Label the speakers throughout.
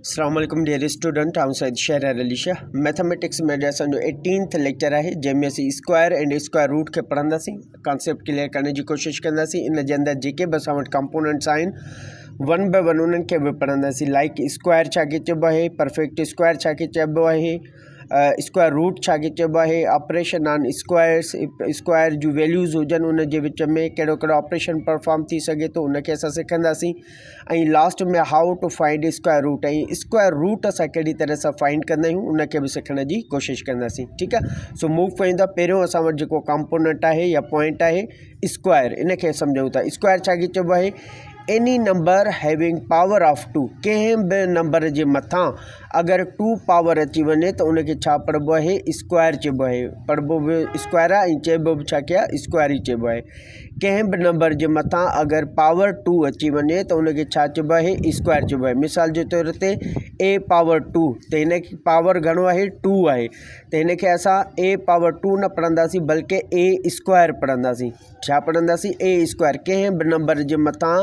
Speaker 1: अस्सलाम वालेकुम dear student, आउं सईद शेर अली शाह। मैथमेटिक्स में असांजो 18th लेक्चर है, जंहिंमें असीं स्क्वायर एंड स्क्वायर रूट के पढ़ंदासीं, कॉन्सेप्ट क्लियर करने की कोशिश कंदासीं। इन जे अंदरि जेके बि असां वटि कंपोनेंट्स आहिनि वन बाय वन उन्हनि खे बि पढ़ंदासीं। लाइक स्क्वायर छा खे चइबो आहे, परफेक्ट स्क्वायर छा खे चइबो आहे, स्क्वायर रूट छा खे चइबो आहे, ऑपरेशन ऑन स्क्वायर्स, स्क्वायर जूं वैल्यूज़ हुजनि उन जे विच में कहिड़ो कहिड़ो ऑपरेशन परफॉर्म थी सघे थो उनखे असां सिखंदासीं। ऐं लास्ट में हाउ टू फाइंड स्क्वायर रूट, ऐं स्क्वायर रूट असां कहिड़ी तरह सां फाइंड कंदा आहियूं उनखे बि सिखण जी कोशिशि कंदासीं। ठीकु आहे, सो मूव कयूं था। पहिरियों असां वटि जेको कंपोनेंट आहे या पॉइंट आहे स्क्वायर, इनखे सम्झूं था। स्क्वायर छा खे चइबो आहे, any number having power of 2, कंहिं बि नंबर जे मथां अगरि 2 पावर अची वञे त उनखे छा पढ़िबो आहे, स्क्वायर चइबो आहे। पढ़िबो बि स्क्वायर आहे ऐं चइबो बि छा कया, स्क्वायर ई चइबो आहे। कंहिं बि नंबर जे मथां अगरि पावर 2 अची वञे त उनखे छा चइबो आहे, स्क्वायर चइबो आहे। मिसाल जे तौर ते a पावर 2, त हिनखे पावर घणो आहे, 2 आहे, त हिनखे असां a पावर 2 न पढ़ंदासीं बल्कि a स्क्वायर पढ़ंदासीं। छा पढ़ंदासीं, a स्क्वायर। कंहिं बि नंबर जे मथां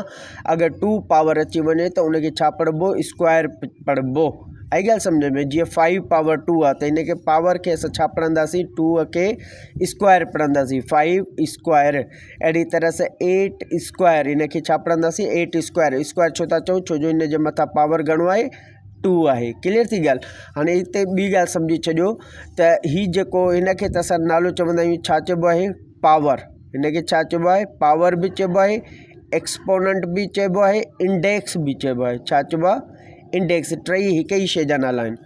Speaker 1: अगरि 2 पावर अची वञे त उनखे छा पढ़िबो, स्क्वायर पढ़िबो। आई ॻाल्हि सम्झ में? जीअं 5 पावर 2 आहे त हिनखे पावर खे असां छा पढ़ंदासीं, 2 खे स्क्वायर पढ़ंदासीं, 5 स्क्वायर। अहिड़ी तरह सां 8 स्क्वायर, हिनखे छा पढ़ंदासीं, 8 स्क्वायर। स्क्वायर छो था चऊं, छो जो हिन जे मथां पावर घणो आहे, 2 आहे। क्लियर थी ॻाल्हि? हाणे हिते ॿी ॻाल्हि सम्झी छॾियो त हीउ जेको हिनखे त असां नालो चवंदा आहियूं, छा चइबो आहे, पावर। हिनखे छा चइबो आहे, पावर बि चइबो आहे, एक्सपोनेंट भी चइबो आहे, इंडेक्स भी चइबो आहे। छा चइबो आहे, इंडेक्स। टई हिक ई शइ जा नाला आहिनि।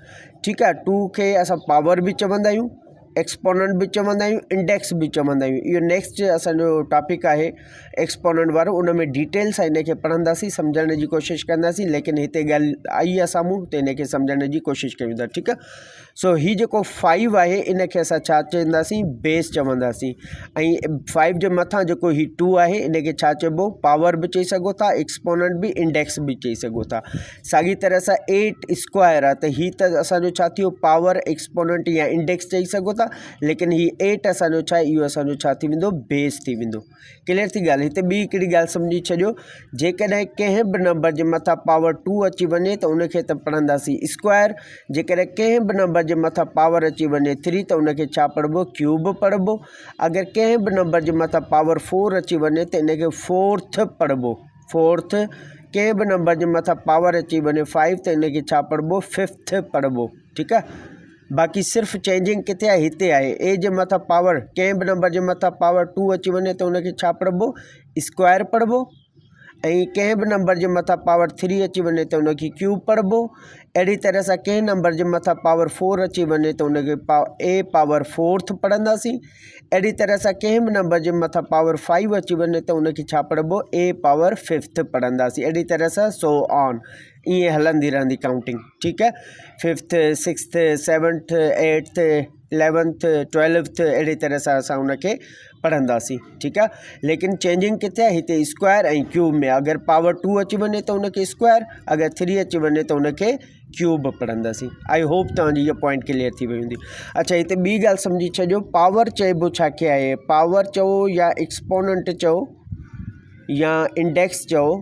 Speaker 1: ठीकु आहे, 2 खे असां पावर भी चवंदा आहियूं, एक्सपोनेंट भी चवंदा आहियूं, इंडेक्स भी चवंदा आहियूं। इहो नेक्स्ट असांजो टॉपिक आहे एक्सपोनेंट वारो, उन में डिटेल्स आहे, हिनखे पढ़ंदासीं, सम्झण जी कोशिशि कंदासीं। लेकिन हिते ॻाल्हि आई आहे साम्हूं त हिनखे सम्झण जी कोशिशि कयूं था। ठीकु आहे, सो हीउ जेको 5 आहे इनखे असां छा चवंदासीं, बेस चवंदासीं। ऐं 5 जे मथां जेको हीउ 2 आहे इनखे छा चइबो, पावर बि चई सघो था, एक्सपोनेंट भी, इंडेक्स भी चई सघो था। साॻी तरह सां 8 स्क्वायर आहे त हीउ त असांजो छा थियो, पावर, एक्सपोनेंट या इंडेक्स चई सघो था। लेकिन हीउ 8 असांजो छा आहे, इहो असांजो छा थी वेंदो, बेस थी वेंदो। क्लियर थी ॻाल्हि? हिते ॿी हिकिड़ी ॻाल्हि सम्झी छॾियो, जेकॾहिं कंहिं बि नंबर जे मथां पावर 2 अची वञे त उनखे त पढ़ंदासीं स्क्वायर। जेकॾहिं कंहिं बि नंबर जे मथां पावर अची वञे 3 त उनखे छा पढ़िबो, क्यूब पढ़िबो। अगरि कंहिं बि नंबर जे मथां पावर 4 अची वञे त इनखे फोर्थ पढ़िबो, फोर्थ। कंहिं बि नंबर जे मथां पावर अची वञे 5 त इनखे छा पढ़िबो, फिफ्थ पढ़िबो। ठीकु आहे, बाक़ी सिर्फ़ु चेंजिंग किथे आहे, हिते आहे। ए जे मथां पावर, कंहिं बि नंबर जे मथां पावर 2 अची वञे त उनखे छा पढ़िबो, स्क्वायर पढ़िबो। ऐं कंहिं बि नंबर जे मथां पावर 3 अची वञे त उनखे क्यूब पढ़िबो। अहिड़ी तरह सां कंहिं नंबर जे मथां पावर 4 अची वञे त उनखे ए पावर 4th पढ़ंदासीं। अहिड़ी तरह सां कंहिं बि नंबर जे मथां पावर 5 अची वञे त उनखे छा पढ़िबो, ए पावर 5th पढ़ंदासीं। अहिड़ी तरह सां सो ऑन, ईअं हलंदी रहंदी काउंटिंग। ठीकु आहे, 5th 6th 7th 8th 11th 12th अहिड़ी तरह सां असां उनखे पढ़ंदासीं। ठीकु आहे, लेकिन चेंजिंग किथे आहे, हिते स्क्वायर ऐं क्यूब में। अगरि पावर 2 अची वञे त उनखे स्क्वायर, अगरि 3 अची वञे त उनखे क्यूब पढ़ंदासीं। आई होप तव्हांजी इहा पॉइंट क्लियर थी वई हूंदी। अच्छा, हिते ॿी ॻाल्हि सम्झी छॾियो, पावर चइबो छा खे आहे, पावर चओ या एक्सपोनेंट चओ या इंडेक्स चओ,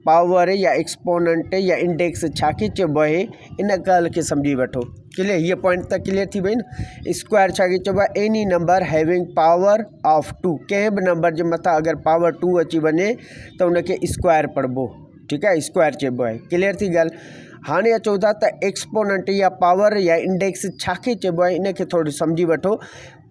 Speaker 1: पावर या एक्सपोनेंट या इंडेक्स छा खे चइबो आहे, इन ॻाल्हि खे सम्झी वठो। क्लियर? हीअ पॉइंट त क्लियर थी वई न। स्क्वायर छा खे चइबो आहे, any number having power of 2, कंहिं बि नंबर जे मथां अगरि पावर 2 अची वञे त उनखे स्क्वायर पढ़िबो। ठीकु आहे, स्क्वायर चइबो आहे। क्लियर थी ॻाल्हि? हाणे अचो था त एक्सपोनेंट या पावर या इंडेक्स छा खे चइबो आहे, इनखे थोरो सम्झी वठो।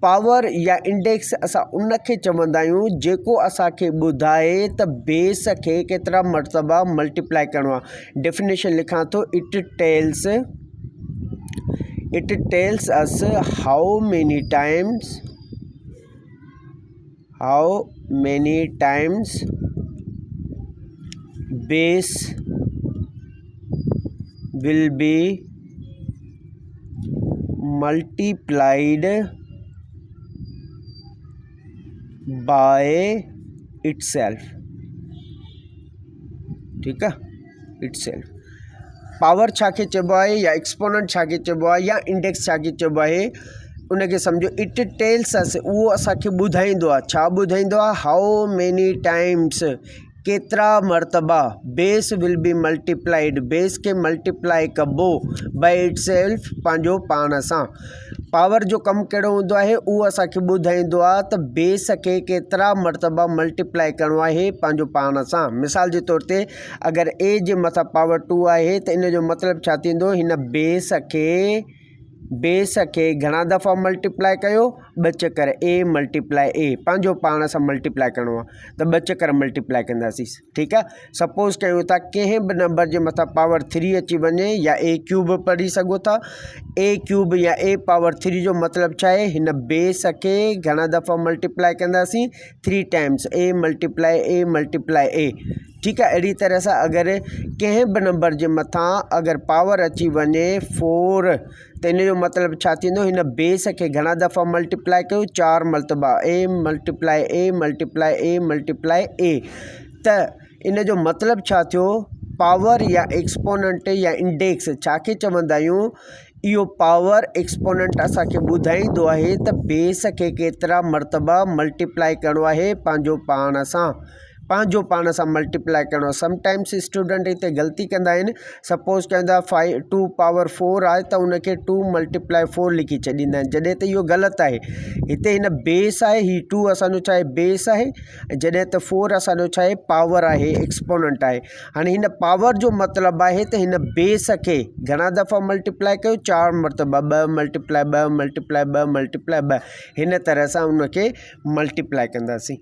Speaker 1: पावर या इंडेक्स असां उनखे चवंदा आहियूं जेको असांखे ॿुधाए त बेस खे केतिरा मरतबा मल्टीप्लाई करिणो आहे। डेफिनेशन लिखां थो, it tells us how many times base will be multiplied by itself। ठीक है, itself। पावर छा खे चइबो आहे या एक्सपोनेंट छा खे चइबो आहे या इंडेक्स छा खे चइबो आहे, उनखे सम्झो। इट टेल्स अस, उहो असांखे ॿुधाईंदो आहे। छा ॿुधाईंदो आहे, हाउ मेनी टाइम्स केतरा मरतबा base will be multiplied, base के मल्टीप्लाई कबो बाय इट सेल्फ पंहिंजो पाण सां। पावर जो कमु कहिड़ो हूंदो आहे उहो असांखे ॿुधाईंदो आहे त बेस खे केतिरा मरतबा मल्टीप्लाई करिणो आहे पंहिंजो पाण सां। मिसाल जे तौर ते अगरि ए जे मथां पावर 2 आहे त इन जो मतिलबु छा थींदो, हिन बेस खे घणा दफ़ा मल्टीप्लाई कयो, 2 चकर ए मल्टीप्लाई ए, पंहिंजो पाण सां मल्टीप्लाई करिणो आहे त 2 चकर मल्टीप्लाई कंदासीं। ठीकु आहे। सपोज़ कयूं था कंहिं बि नंबर जे मथां पावर 3 अची वञे या ए क्यूब पढ़ी सघो था। ए क्यूब या ए पावर 3 जो मतिलबु छा आहे, हिन बेस खे घणा दफ़ा मल्टीप्लाई कंदासीं, 3 times A multiply A multiply ए। ठीकु आहे। अहिड़ी तरह सां अगरि कंहिं बि नंबर जे मथां अगरि पावर अची वञे 4 त इन जो मतिलबु छा थींदो, हिन बेस खे घणा दफ़ा मल्टीप्लाई कयो, 4 मरतबा A multiply A multiply A multiply ए। त इन जो मतिलबु छा थियो, पावर या एक्सपोनेंट या इंडेक्स छा खे चवंदा आहियूं, इहो पावर एक्सपोनेंट असांखे ॿुधाईंदो आहे त बेस खे केतिरा मरतबा मल्टीप्लाई करिणो आहे पंहिंजो पाण सां, पंहिंजो पाण सां मल्टीप्लाई करिणो आहे। समटाइम्स स्टूडेंट हिते ग़लती कंदा आहिनि। सपोज़ कंदा 2 पावर 4 आहे त उनखे 2 मल्टीप्लाई 4 लिखी छॾींदा आहिनि, जॾहिं त इहो ग़लति आहे। हिते हिन बेस आहे, ही 2 असांजो छा आहे बेस आहे, जॾहिं त 4 असांजो छा आहे पावर आहे, एक्सपोनेंट आहे। हाणे हिन पावर जो मतिलबु आहे त हिन बेस खे घणा दफ़ा मल्टीप्लाई कयो, 4 मरतबा, 2 मल्टीप्लाई 2 मल्टीप्लाई 2 मल्टीप्लाई 2, हिन तरह सां उनखे मल्टीप्लाई कंदासीं।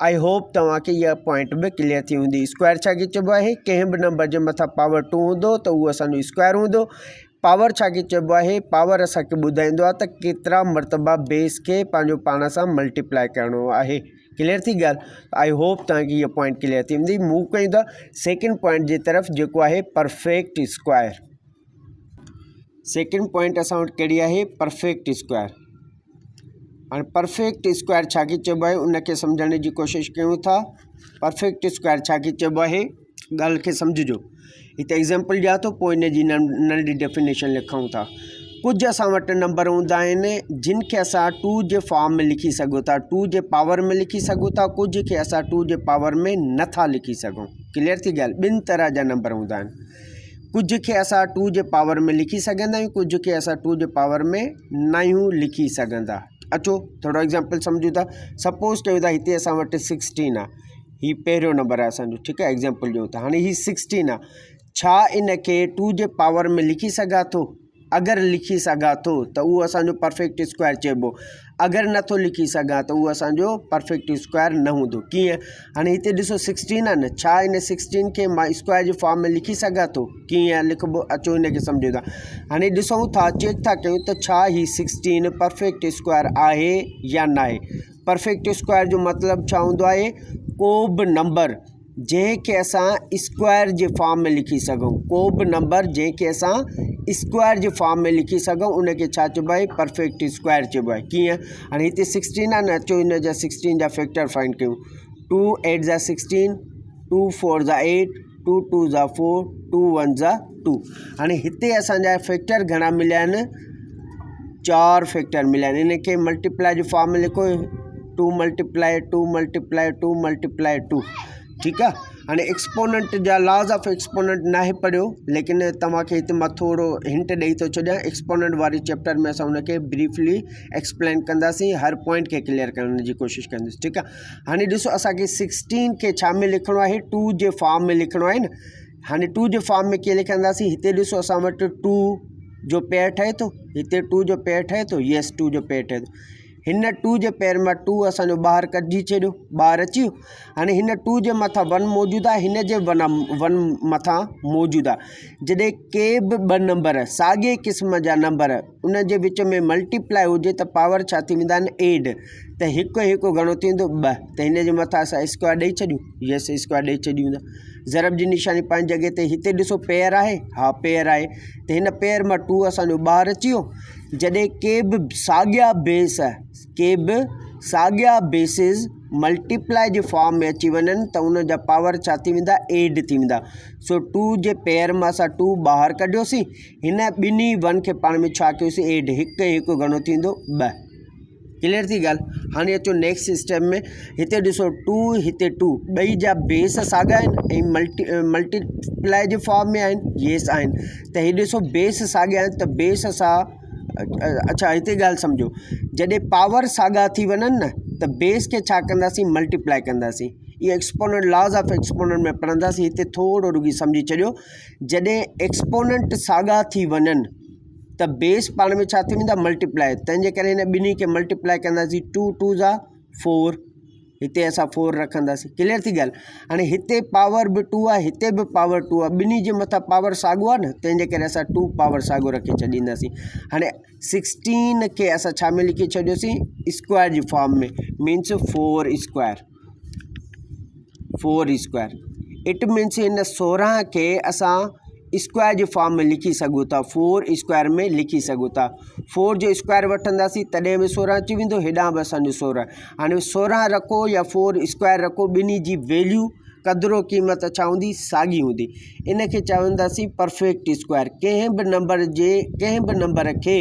Speaker 1: आई होप तव्हांखे इहा पॉइंट बि क्लियर थी हूंदी। स्क्वायर छा खे चइबो आहे, कंहिं बि नंबर जे मथां पावर 2 हूंदो त उहो असांजो स्क्वायर हूंदो। पावर छा खे चइबो आहे, पावर असांखे ॿुधाईंदो आहे त केतिरा मरतबा बेस खे पंहिंजो पाण सां मल्टीप्लाई करिणो आहे। क्लियर थी ॻाल्हि। आई होप तव्हांखे इहा पॉइंट क्लियर थी हूंदी। मूव कयूं था सेकेंड पॉइंट जे तरफ़, जेको आहे परफेक्ट स्क्वायर। सेकेंड पॉइंट असां वटि कहिड़ी आहे, परफेक्ट स्क्वायर। हाणे परफेक्ट स्क्वायर छा खे चइबो आहे उनखे सम्झण जी कोशिशि कयूं था। परफेक्ट स्क्वायर छा खे चइबो आहे, ॻाल्हि खे सम्झिजो। हिते एग्ज़ाम्पल ॾियां थो, पोइ इन जी नंढी डेफिनेशन लिखूं था। कुझु असां वटि नंबर हूंदा आहिनि जिन खे असां 2 जे फॉर्म में लिखी सघूं था, 2 जे पावर में लिखी सघूं था, कुझु खे असां 2 जे पावर में नथा लिखी सघूं। क्लियर थी ॻाल्हि। 2 तरह जा नंबर हूंदा आहिनि। कुझु खे असां 2 जे पावर में लिखी सघंदा आहियूं, कुझु खे असां 2 जे पावर में नयूं लिखी सघंदा। अचो थोरो एग्ज़ाम्पल सम्झूं था। सपोज़ कयूं था हिते असां वटि 16 आहे, हीउ पहिरियों नंबर आहे असांजो। ठीकु आहे। एग्ज़ाम्पल ॾियूं था। हाणे हीउ 16 आहे, छा इन खे 2 जे पावर में लिखी सघां थो? अगरि लिखी सघां थो त उहो असांजो परफेक्ट स्क्वायर चइबो। अगरि नथो लिखी सघां त उहो असांजो परफेक्ट स्क्वायर न हूंदो। कीअं? हाणे हिते ॾिसो 16 आहे न, छा इन 16 खे मां स्क्वायर जे फॉर्म में लिखी सघां थो? कीअं लिखिबो, अचो हिनखे सम्झूं था। हाणे ॾिसूं था, चेक था कयूं त छा हीउ 16 परफेक्ट स्क्वायर आहे या न आहे। परफेक्ट स्क्वायर जो मतिलबु छा हूंदो आहे, को बि नंबर जंहिंखे असां स्क्वायर जे फॉर्म में लिखी सघूं, को बि नंबर जंहिंखे असां स्क्वायर जे फॉर्म में लिखी सघूं उनखे छा चइबो आहे, परफेक्ट स्क्वायर चइबो आहे। कीअं? हाणे हिते 16 आहे न, अचो हिन जा 16 जा फैक्टर फाइंड कयूं। 2 8 जा 16, 2 4 जा 8, 2 2 जा 4, 2 1 जा 2। हाणे हिते असांजा फैक्टर घणा मिलिया आहिनि, 4 फैक्टर मिलिया आहिनि। इनखे मल्टीप्लाई जे फॉर्म में लिखो, 2 मल्टीप्लाई 2 मल्टीप्लाई 2 मल्टीप्लाई 2। ठीकु आहे। हाणे एक्सपोनेंट जा लॉज ऑफ एक्सपोनेंट नाहे पढ़ियो, लेकिन तव्हांखे हिते मां थोरो हिंट ॾेई थो छॾियां। एक्सपोनेंट वारी चैप्टर में असां हुनखे ब्रीफली एक्सप्लेन कंदासीं, हर पॉइंट खे क्लियर करण जी कोशिशि कंदासीं। ठीकु आहे। हाणे ॾिसो असांखे 16 खे छा में लिखिणो आहे, 2 जे फॉर्म में लिखिणो आहे न। हाणे 2 जे फॉर्म में कीअं लिखंदासीं, हिते ॾिसो असां वटि 2 जो पेयर ठहे थो, हिते 2 जो पेयर ठहे थो, यस 2 जो पेयर ठहे थो। हिन 2 जे पेयर मां 2 असांजो ॿाहिरि कढी छॾियो, ॿाहिरि अची वियो। हाणे हिन 2 जे मथां 1 मौजूदु आहे, हिन जे 1 मथां मौजूदु आहे। जॾहिं के बि 2 नंबर साॻिए क़िस्म जा नंबर उन जे विच में मल्टीप्लाई हुजे त पावर छा थी वेंदा आहिनि, एड। त हिकु हिकु घणो थी वेंदो, 2। त हिन जे मथां असां स्क्वायर ॾेई छॾियूं, यस स्क्वायर ॾेई छॾियूं था। ज़रब जी निशानी पंहिंजी जॻह ते। हिते ॾिसो पेयर आहे, हा पेयर आहे, त हिन पेयर मां 2 असांजो ॿाहिरि अची वियो। जॾहिं के बि साॻिया बेस, के बि साॻिया बेसिस मल्टीप्लाई जे फॉर्म में अची वञनि त उन जा पावर छा थी वेंदा, एड थी वेंदा। सो 2 जे पेयर मां असां 2 ॿाहिरि कढियोसीं, हिन ॿिन्ही 1 खे पाण में छा कयोसीं, एड। हिकु हिकु घणो थी वेंदो, 2। क्लियर थी ॻाल्हि। हाणे अचो नेक्स्ट स्टेप में, हिते ॾिसो 2 हिते 2 ॿई जा बेस साॻा आहिनि ऐं मल्टीप्लाई जे फॉर्म में आहिनि, येस आहिनि। त हीअ ॾिसो बेस साॻिया आहिनि त बेस सां अच्छा हिते ॻाल्हि सम्झो, जॾहिं पावर साॻा थी वञनि न त बेस खे छा कंदासीं, मल्टीप्लाई कंदासीं। ये एक्सपोनेंट लॉज ऑफ एक्सपोनेंट में पढ़ंदासीं। हिते थोरो रुॻी सम्झी छॾियो, जॾहिं एक्सपोनेंट साॻा थी वञनि त बेस पाण में छा थी वेंदा, मल्टीप्लाई। तंहिंजे करे हिन ॿिन्ही खे मल्टीप्लाई कंदासीं। 2 2 जा 4, हिते असां 4 रखंदासीं। क्लियर थी ॻाल्हि। हाणे हिते पावर बि 2 आहे, हिते बि पावर 2 आहे, ॿिन्ही जे मथां पावर साॻियो आहे न, तंहिंजे करे असां 2 पावर साॻियो रखे छॾींदासीं। हाणे 16 खे असां छा में लिखी छॾियोसीं, स्क्वायर जी फॉर्म में, means 4 square. 4 square it means हिन 16 खे असां स्क्वायर जी फॉर्म में लिखी सघूं था, 4 स्क्वायर में लिखी सघूं था। 4 जो स्क्वायर वठंदासीं तॾहिं बि 16 अची वेंदो, हेॾां बि असांजो 16। हाणे 16 रखो या 4 स्क्वायर रखो, ॿिन्ही जी वैल्यू क़दुरु क़ीमत छा हूंदी, साॻी हूंदी। इन खे चवंदासीं परफेक्ट स्क्वायर। कंहिं बि नंबर खे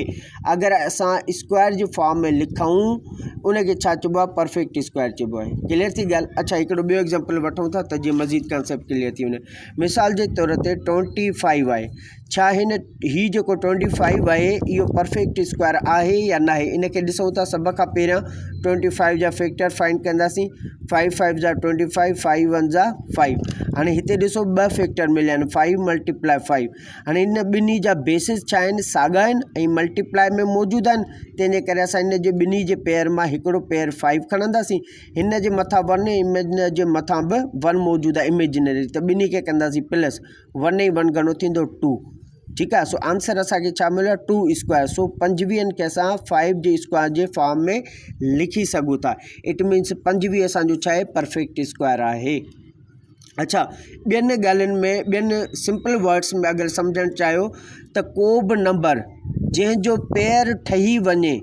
Speaker 1: अगरि असां स्क्वायर जी फॉर्म में लिखूं, उनखे छा चइबो आहे, परफेक्ट स्क्वायर चइबो आहे। क्लियर थी ॻाल्हि। अच्छा हिकिड़ो ॿियो एग्जाम्पल वठूं था त जीअं मज़ीद कॉन्सेप्ट क्लियर थी वञे। मिसाल जे तौर ते 25 आहे। छा हीउ जेको 25 आहे इहो परफेक्ट स्क्वायर आहे या न आहे, इनखे ॾिसूं था। सभ खां पहिरियां 25 जा फैक्टर फाइंड कंदासीं। 5 5 जा 25, 5 1 जा 5। हाणे हिते ॾिसो 2 फैक्टर मिलिया आहिनि, 5 मल्टीप्लाई 5। हाणे इन ॿिन्ही जा बेसिस छा आहिनि, साॻा आहिनि ऐं मल्टीप्लाई में मौजूदु आहिनि। तंहिंजे करे असां इन जे ॿिन्ही जे पेयर मां हिकिड़ो पेयर 5 खणंदासीं। हिन जे मथां 1 ऐं हिन जे मथां बि 1 मौजूदु आहे इमेजिनरी, त ॿिन्ही खे कंदासीं प्लस। 1 ऐं 1 घणो थींदो, 2। ठीकु आहे। सो आंसर असांखे छा मिलियो, 2 स्क्वायर। सो 25 खे असां 5 जे स्क्वायर जे फॉर्म में लिखी सघूं था। इट मीन्स 25 असांजो छा आहे, परफेक्ट स्क्वायर आहे। अच्छा ॿियनि ॻाल्हियुनि में, ॿियनि सिंपल वर्ड्स में अगरि सम्झणु चाहियो त को बि नंबर जंहिंजो पेयर ठही वञे,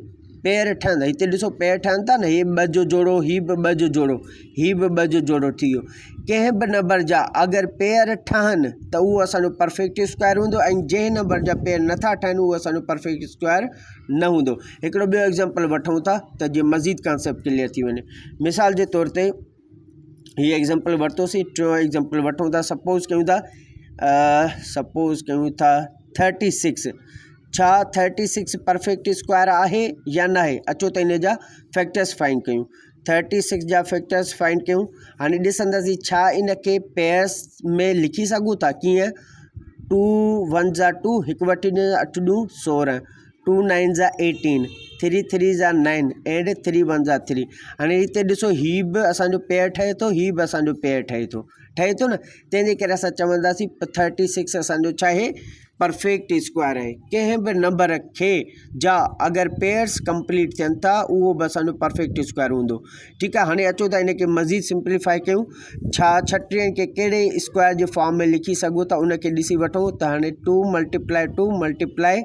Speaker 1: पेयर ठहंदा, हिते ॾिसो पेयर ठहनि था न, हीअ 2 जो जोड़ो, हीअ बि 2 जो जोड़ो, हीअ बि 2 जो जोड़ो थी वियो। कंहिं बि नंबर जा अगरि पेयर ठहनि त उहो असांजो परफेक्ट स्क्वायर हूंदो, ऐं जंहिं नंबर जा पेयर नथा ठहनि उहो असांजो परफेक्ट स्क्वायर न हूंदो। हिकिड़ो ॿियो एग्जाम्पल वठूं था त जीअं मज़ीद कॉन्सेप्ट क्लियर थी वञे। मिसाल जे तौर ते हीअ एग्जाम्पल वरितोसीं, टियों एग्जाम्पल वठूं था। सपोज़ कयूं था 36। छा 36 परफेक्ट स्क्वायर आहे या न आहे, अचो त इन जा फैक्टर्स फाइंड कयूं। 36 जा फैक्टर्स फाइंड कयूं। हाणे ॾिसंदासीं छा इन खे पेयर्स में लिखी सघूं था। कीअं, 2 1 जा 2, 1 वठी 8 ॾूं 16, 2 9 जा 18, 3 3 जा 9 एंड 3 1 जा 3। हाणे हिते ॾिसो हीउ बि असांजो पेयर ठहे थो, हीउ बि असांजो पेयर ठहे थो न, तंहिंजे करे असां चवंदासीं 36 असांजो छा आहे, परफेक्ट स्क्वायर आहे। कंहिं बि नंबर खे जा अगरि पेयर्स कंप्लीट थियनि था उहो बि असांजो परफेक्ट स्क्वायर हूंदो। ठीकु आहे। हाणे अचो त इनखे मज़ीद सिंप्लीफाई कयूं। छा 36 खे कहिड़े स्क्वायर जे फॉर्म में लिखी सघूं था, उनखे ॾिसी वठूं। त हाणे 2 मल्टीप्लाई 2 मल्टीप्लाई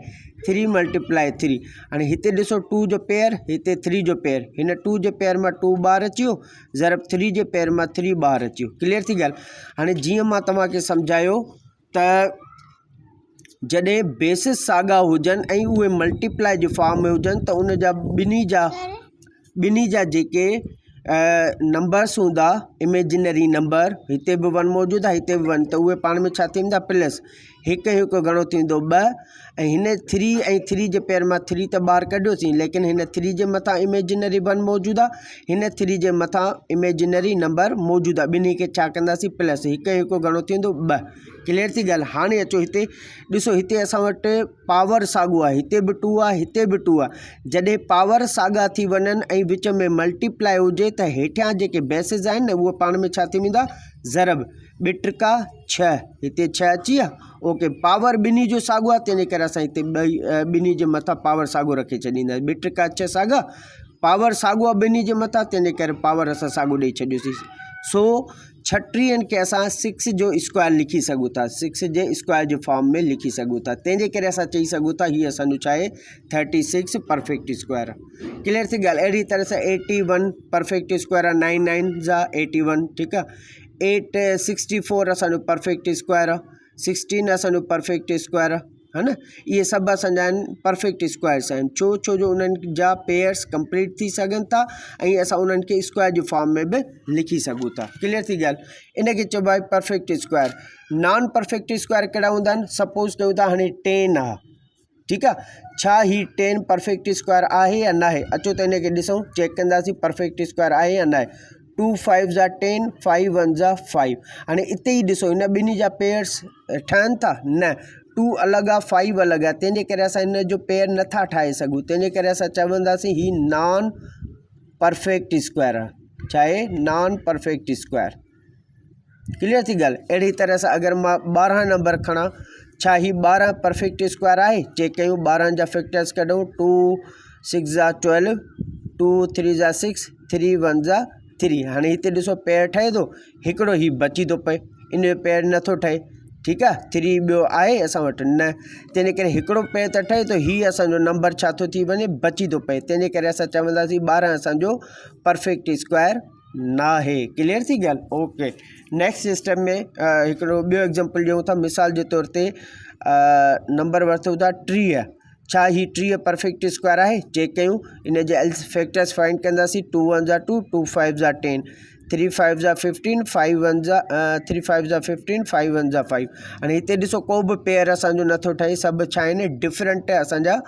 Speaker 1: 3 मल्टीप्लाई 3। हाणे हिते ॾिसो 2 जो पेयर, हिते 3 जो पेयर, हिन 2 जे पेयर मां 2 ॿाहिरि अची वियो, ज़रब 3 जे पेयर मां 3 ॿाहिरि अची वियो। क्लियर थी ॻाल्हि। हाणे जीअं मां तव्हांखे सम्झायो त जॾहिं बेसिस साॻा हुजनि ऐं उहे मल्टीप्लाई जे फॉर्म में हुजनि त उन जा ॿिन्ही जा जेके नंबर्स हूंदा, इमेजिनरी नंबर, हिते बि 1 मौजूदु आहे, हिते बि 1, त उहे पाण में छा थींदा, प्लस। 1 1 घणो थींदो, 2। ऐं हिन 3 ऐं 3 जे पेयर मां 3 त ॿाहिरि कढियोसीं, लेकिन हिन 3 जे मथां इमेजिनरी 1 मौजूदु आहे, हिन 3 जे मथां इमेजिनरी नंबर मौजूदु आहे। ॿिन्ही खे छा कंदासीं, प्लस। 1 1 घणो थींदो, 2। क्लियर थी ॻाल्हि। हाणे अचो हिते ॾिसो, हिते असां वटि पावर साॻियो आहे, हिते बि 2 आहे, हिते बि 2 आहे। जॾहिं पावर साॻा थी वञनि ऐं विच में मल्टीप्लाई हुजे त हेठियां जेके बेसिस आहिनि न उहे पाण में छा थी वेंदा, ज़रब। 2 टिका 6, हिते 6 अची विया। ओके, पावर ॿिन्ही जो साॻियो आहे, तंहिंजे करे असां हिते ॿिन्ही जे मथां पावर साॻियो रखे छॾींदासीं। 2 टिका 6 साॻा, पावर साॻियो आहे ॿिन्ही जे मथां, तंहिंजे करे पावर असां साॻियो ॾेई छॾियोसीं। सो 36 खे असां 6 जो स्क्वायर लिखी सघूं था, 6 जे स्क्वायर जे फॉर्म में लिखी सघूं था। तंहिंजे करे असां चई सघूं था हीअ असांजो छा आहे, 36 परफेक्ट स्क्वायर। क्लियर थी ॻाल्हि। अहिड़ी तरह सां 81 परफेक्ट स्क्वायर आहे, 9 9 जा 81। ठीकु आहे। 64 असांजो परफेक्ट स्क्वायर आहे, 16 असांजो परफेक्ट स्क्वायर आहे। है न। ये सब असांजा आहिनि परफेक्ट स्क्वायर्स आहिनि। छो जो उन्हनि जा पेयर्स कंप्लीट थी सघनि था ऐं असां उन्हनि खे स्क्वायर जी फॉर्म में बि लिखी सघूं था। क्लियर थी ॻाल्हि। इन खे चइबो आहे perfect square. Non perfect square कहिड़ा हूंदा आहिनि? सपोज़ कयूं था हाणे 10 आहे, ठीकु आहे। छा ही 10 परफेक्ट स्क्वायर आहे या न आहे? अचो त इन खे ॾिसूं, चेक कंदासीं परफेक्ट स्क्वायर आहे या न आहे। 2 5 जा 10, 5 1 जा 5। हाणे इते ई ॾिसो हिन ॿिन्ही जा पेयर्स ठहनि था? न, 2 अलॻि आहे, 5 अलॻि आहे। तंहिंजे करे असां हिन जो पेयर नथा ठाहे सघूं। तंहिंजे करे असां चवंदासीं ही नॉन परफेक्ट स्क्वायर आहे। छा आहे? Non perfect square. क्लियर थी ॻाल्हि। अहिड़ी तरह सां अगरि मां 12 नंबर खणा, छा ही 12 परफेक्ट स्क्वायर आहे? चेक कयूं, 12 जा फैक्टर्स कढूं। 2 6 जा 12, 2 3 जा 6, 3 1 जा 3। हाणे हिते ॾिसो पेयर ठहे थो, हिकिड़ो ही बची थो पए, इन जो पेयर नथो ठहे। ठीकु आहे, 3 ॿियो आहे असां वटि न, तंहिंजे करे हिकिड़ो पेयर त ठहे थो, हीउ असांजो नंबर छा थो थी वञे? बची थो पए। तंहिंजे करे असां चवंदासीं 12 असांजो परफेक्ट स्क्वायर न आहे। क्लियर थी ॻाल्हि। ओके, नेक्स्ट सिस्टम में हिकिड़ो ॿियो एग्जाम्पल ॾियूं था। मिसाल जे तौर ते नंबर वरितो था 30। छा ही 30 परफेक्ट स्क्वायर आहे? चेक कयूं, इन जे एल्स फैक्टर्स फाइंड कंदासीं। 2 1 जा 2, 2 5 जा 10, 3 5 जा 15, 5 1 जा 3 5 जा 15, 5 1 जा 5। हाणे हिते ॾिसो को बि पेयर असांजो नथो ठहे, सभु छा आहिनि? डिफरेंट असांजा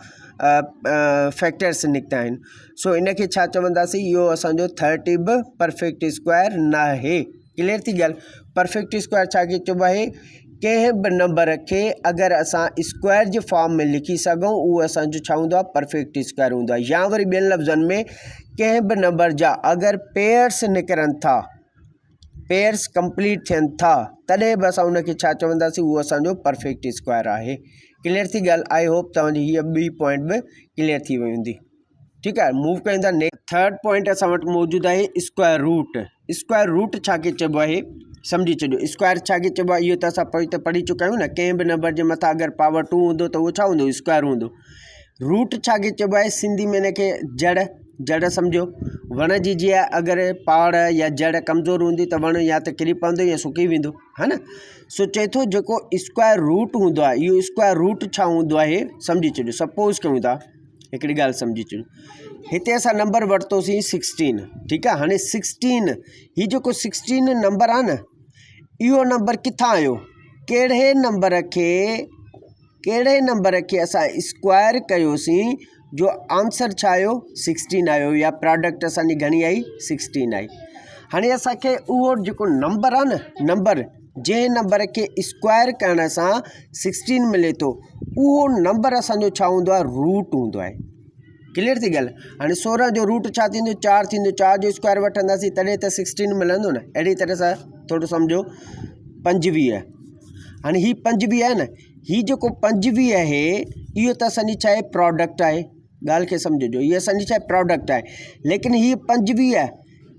Speaker 1: फैक्टर्स निकिता आहिनि। सो इन खे छा चवंदासीं? इहो असांजो 30 बि परफेक्ट स्क्वायर न आहे। क्लियर थी ॻाल्हि। परफेक्ट स्क्वायर छा खे चइबो आहे? कंहिं बि नंबर खे अगरि असां स्क्वायर जे फॉर्म में लिखी सघूं, उहो असांजो छा हूंदो आहे? परफेक्ट स्क्वायर हूंदो आहे। या वरी ॿियनि लफ़्ज़नि में कंहिं बि नंबर जा अगरि पेयर्स निकिरनि था, पेयर्स कंप्लीट थियनि था, तॾहिं बि असां उनखे छा चवंदासीं? उहो असांजो परफेक्ट स्क्वायर आहे। क्लियर थी ॻाल्हि। आई होप तव्हांजी हीअ ॿी पॉइंट बि क्लियर थी वई हूंदी। ठीकु आहे, मूव कयूं था। थर्ड पॉइंट असां वटि मौजूदु आहे स्क्वायर रूट। स्क्वायर रूट छा खे चइबो आहे? सम्झी छॾियो। स्क्वायर छा खे चइबो आहे? इहो त असां पढ़ी चुका आहियूं न। कंहिं बि नंबर जे मथां अगरि पावर 2 हूंदो त उहो छा हूंदो? स्क्वायर हूंदो। रूट छा खे चइबो आहे? सिंधी में हिन खे जड़ सम्झो। वण जी जीअं अगरि पाड़ या जड़ कमज़ोर हूंदी त वण या त किरी पवंदो या सुकी वेंदो, है न। सो चए थो जेको स्क्वायर रूट हूंदो आहे, इहो स्क्वायर रूट छा हूंदो आहे? सम्झी छॾियो। सपोज़ कयूं था, हिकिड़ी ॻाल्हि सम्झी छॾियो, हिते असां नंबर वरितोसीं 16। ठीकु आहे। हाणे 16, हीउ जेको 16 नंबर आहे न, इहो नंबर किथां आयो? कहिड़े नंबर खे असां स्क्वायर कयोसीं जो आंसर छा आयो? 16 आयो, या प्रोडक्ट असांजी घणी आई? 16 आई। हाणे असांखे उहो जेको नंबर आहे न, नंबर जंहिं नंबर खे स्क्वायर करण सां 16 मिले थो, उहो नंबर असांजो छा हूंदो आहे? रूट हूंदो आहे। क्लियर थी ॻाल्हि। हाणे 16 जो रूट छा थींदो? 4 थींदो। 4 जो स्क्वायर वठंदासीं तॾहिं त 16 मिलंदो न। अहिड़ी तरह सां थोरो सम्झो 25। हाणे हीउ 25 आहे न, हीउ जेको 25 आहे, इहो त असांजी छा आहे? प्रोडक्ट आहे। ॻाल्हि खे सम्झिजो, हीअ असांजी छा आहे? प्रोडक्ट आहे। लेकिन हीअ 25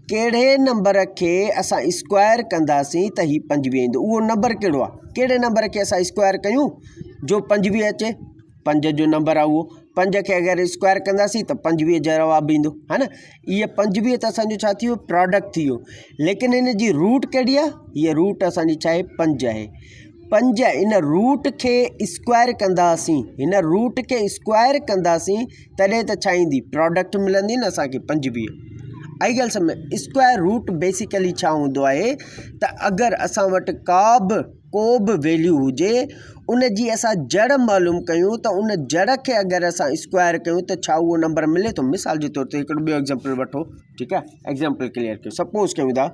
Speaker 1: कहिड़े नंबर खे असां स्क्वायर कंदासीं त हीउ 25 ईंदो? उहो नंबर कहिड़ो आहे? कहिड़े नंबर खे असां स्क्वायर कयूं जो 25 अचे? 5 जो नंबर आहे उहो। 5 खे अगरि स्क्वायर कंदासीं त 25 जवाबु ईंदो, है न। इहा 25 त असांजो छा थी वियो? प्रोडक्ट थी वियो। लेकिन हिन जी रूट कहिड़ी आहे? हीअ रूट असांजी छा आहे? 5 आहे। 5 इन रूट खे स्क्वायर कंदासीं, तॾहिं त छा ईंदी? प्रोडक्ट मिलंदी न असांखे 25। आई ॻाल्हि सम्झ। स्क्वायर रूट बेसिकली छा हूंदो आहे त अगरि असां वटि को बि वैल्यू हुजे, उन जी असां जड़ मालूम कयूं त उन जड़ खे अगरि असां स्क्वायर कयूं त छा उहो नंबर मिले थो? मिसाल जे तौर ते हिकिड़ो ॿियो एग्जाम्पल वठो। ठीकु आहे, एग्जाम्पल क्लियर कयो। सपोज़ कयूं था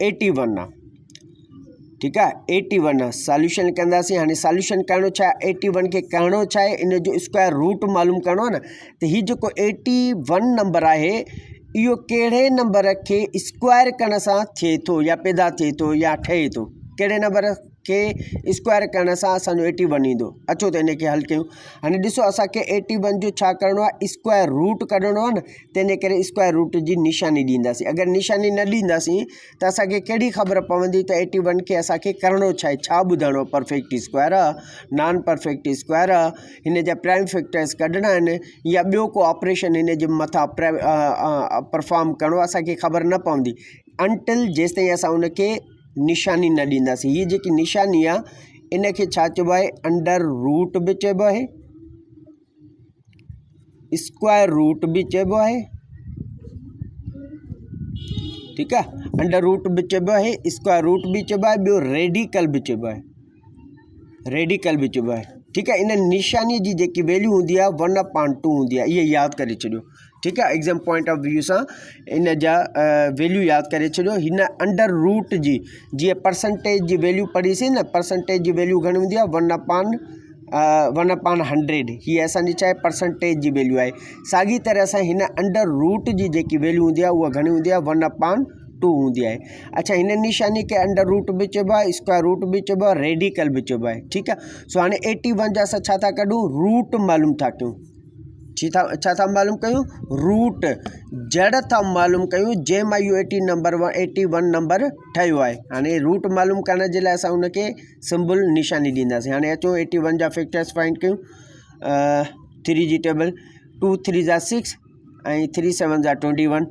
Speaker 1: 81 आहे। ठीकु आहे, 81 आहे। सॉल्यूशन कंदासीं। हाणे सॉल्यूशन करणो छा आहे? 81 खे करणो छा आहे? इन जो स्क्वायर रूट मालूम करिणो आहे न। त हीउ जेको 81 नंबर आहे, इहो कहिड़े नंबर खे स्क्वायर करण सां थिए थो या पैदा थिए थो या ठहे थो? कहिड़े नंबर खे स्क्वायर करण सां असांजो 81 ईंदो? अचो त इन खे हल कयूं। हाणे ॾिसो, असांखे 81 जो छा करिणो आहे? स्क्वायर रूट कढणो आहे न। तंहिंजे करे स्क्वायर रूट जी निशानी ॾींदासीं। अगरि निशानी न ॾींदासीं त असांखे कहिड़ी ख़बर पवंदी त 81 खे असांखे करिणो छा आहे? छा ॿुधाइणो आहे? परफेक्ट स्क्वायर आहे, नॉन परफेक्ट स्क्वायर आहे, हिन जा प्राइम फैक्टर्स कढणा आहिनि, या ॿियो को ऑपरेशन हिन जे मथां परफॉर्म करिणो आहे? असांखे ख़बर न पवंदी अनटिल जेसिताईं असां उनखे निशानी न ॾींदासीं। हीअ जेकी निशानी आहे, इन खे छा चइबो आहे, अंडर रूट बि चइबो आहे, स्क्वायर रूट भी चइबो आहे, ठीक है। अंडर रूट भी चइबो आहे, स्क्वायर रूट भी चइबो आहे, ॿियो रेडिकल भी चइबो आहे, रेडिकल भी चइबो आहे, ठीक है। इन निशानी जी जेकी वैल्यू हूंदी आहे 1/2 हूंदी आहे, इहे यादि करे छॾियो, ठीक है। एग्ज़ाम पॉइंट ऑफ व्यू सां इन जा वैल्यू यादि करे छॾियो। हिन अंडर रूट जी जीअं परसेंटेज जी वैल्यू पढ़ीसीं न, परसेंटेज जी वैल्यू घणी हूंदी आहे 1/100, ही असांजी छा आहे परसेंटेज जी वैल्यू आहे। साॻी तरह सां हिन अंडर रूट जी जेकी वैल्यू हूंदी आहे उहा घणी हूंदी आहे 1/2 हूंदी आहे। अच्छा, हिन निशानी खे अंडर रूट भी चइबो आहे, स्क्वायर रूट भी चइबो आहे, रेडिकल भी चइबो आहे, ठीक आहे। सो हाणे 81 जा असां छा था कढूं, रूट मालूम था कयूं, छा था मालूम कयूं, रूट जड़ था मालूम कयूं जंहिंमां इहो 81 नंबर ठहियो आहे। हाणे रूट मालूम करण जे लाइ असां उनखे सिंबल निशानी ॾींदासीं। हाणे अचो 81 जा फैक्टर्स फाइंड कयूं। 3 जी टेबल, 2 3 जा 6 ऐं 3 7 जा 21,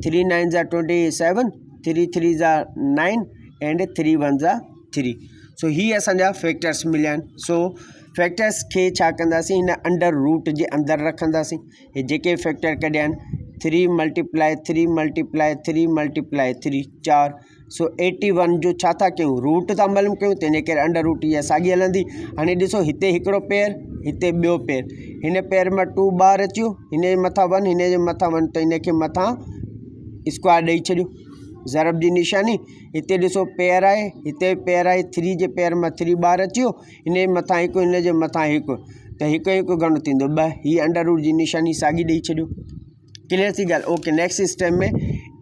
Speaker 1: 3 9 जा 27, 3 3 जा 9 एंड 3 1 जा 3। सो ही असांजा फैक्टर्स मिलिया आहिनि। सो फैक्टर्स खे छा कंदासीं, हिन अंडर रूट जे अंदरि रखंदासीं। हे जेके फैक्टर कढिया आहिनि 3 × 3 × 3 × 3 4। सो 81 जो छा था कयूं, रूट था मालूम कयूं, तंहिंजे करे अंडर रूट इहा साॻी हलंदी। हाणे ॾिसो, हिते हिकिड़ो पेयर, हिते ॿियो पेयर, हिन पेयर मां 2 ॿाहिरि अचियो, हिन जे मथां 1, हिन जे मथां 1, त हिन खे मथां स्क्वायर ॾेई छॾियो, ज़रब जी निशानी। हिते ॾिसो पेयर आहे, हिते पेयर आहे, 3 जे पेयर मां 3 ॿाहिरि अची वियो, हिन जे मथां 1, हिन जे मथां 1, त 1 1 घणो थींदो 2। हीअ अंडर रूट जी निशानी साॻी ॾेई छॾियो। क्लियर थी ॻाल्हि। ओके, नेक्स्ट स्टेप में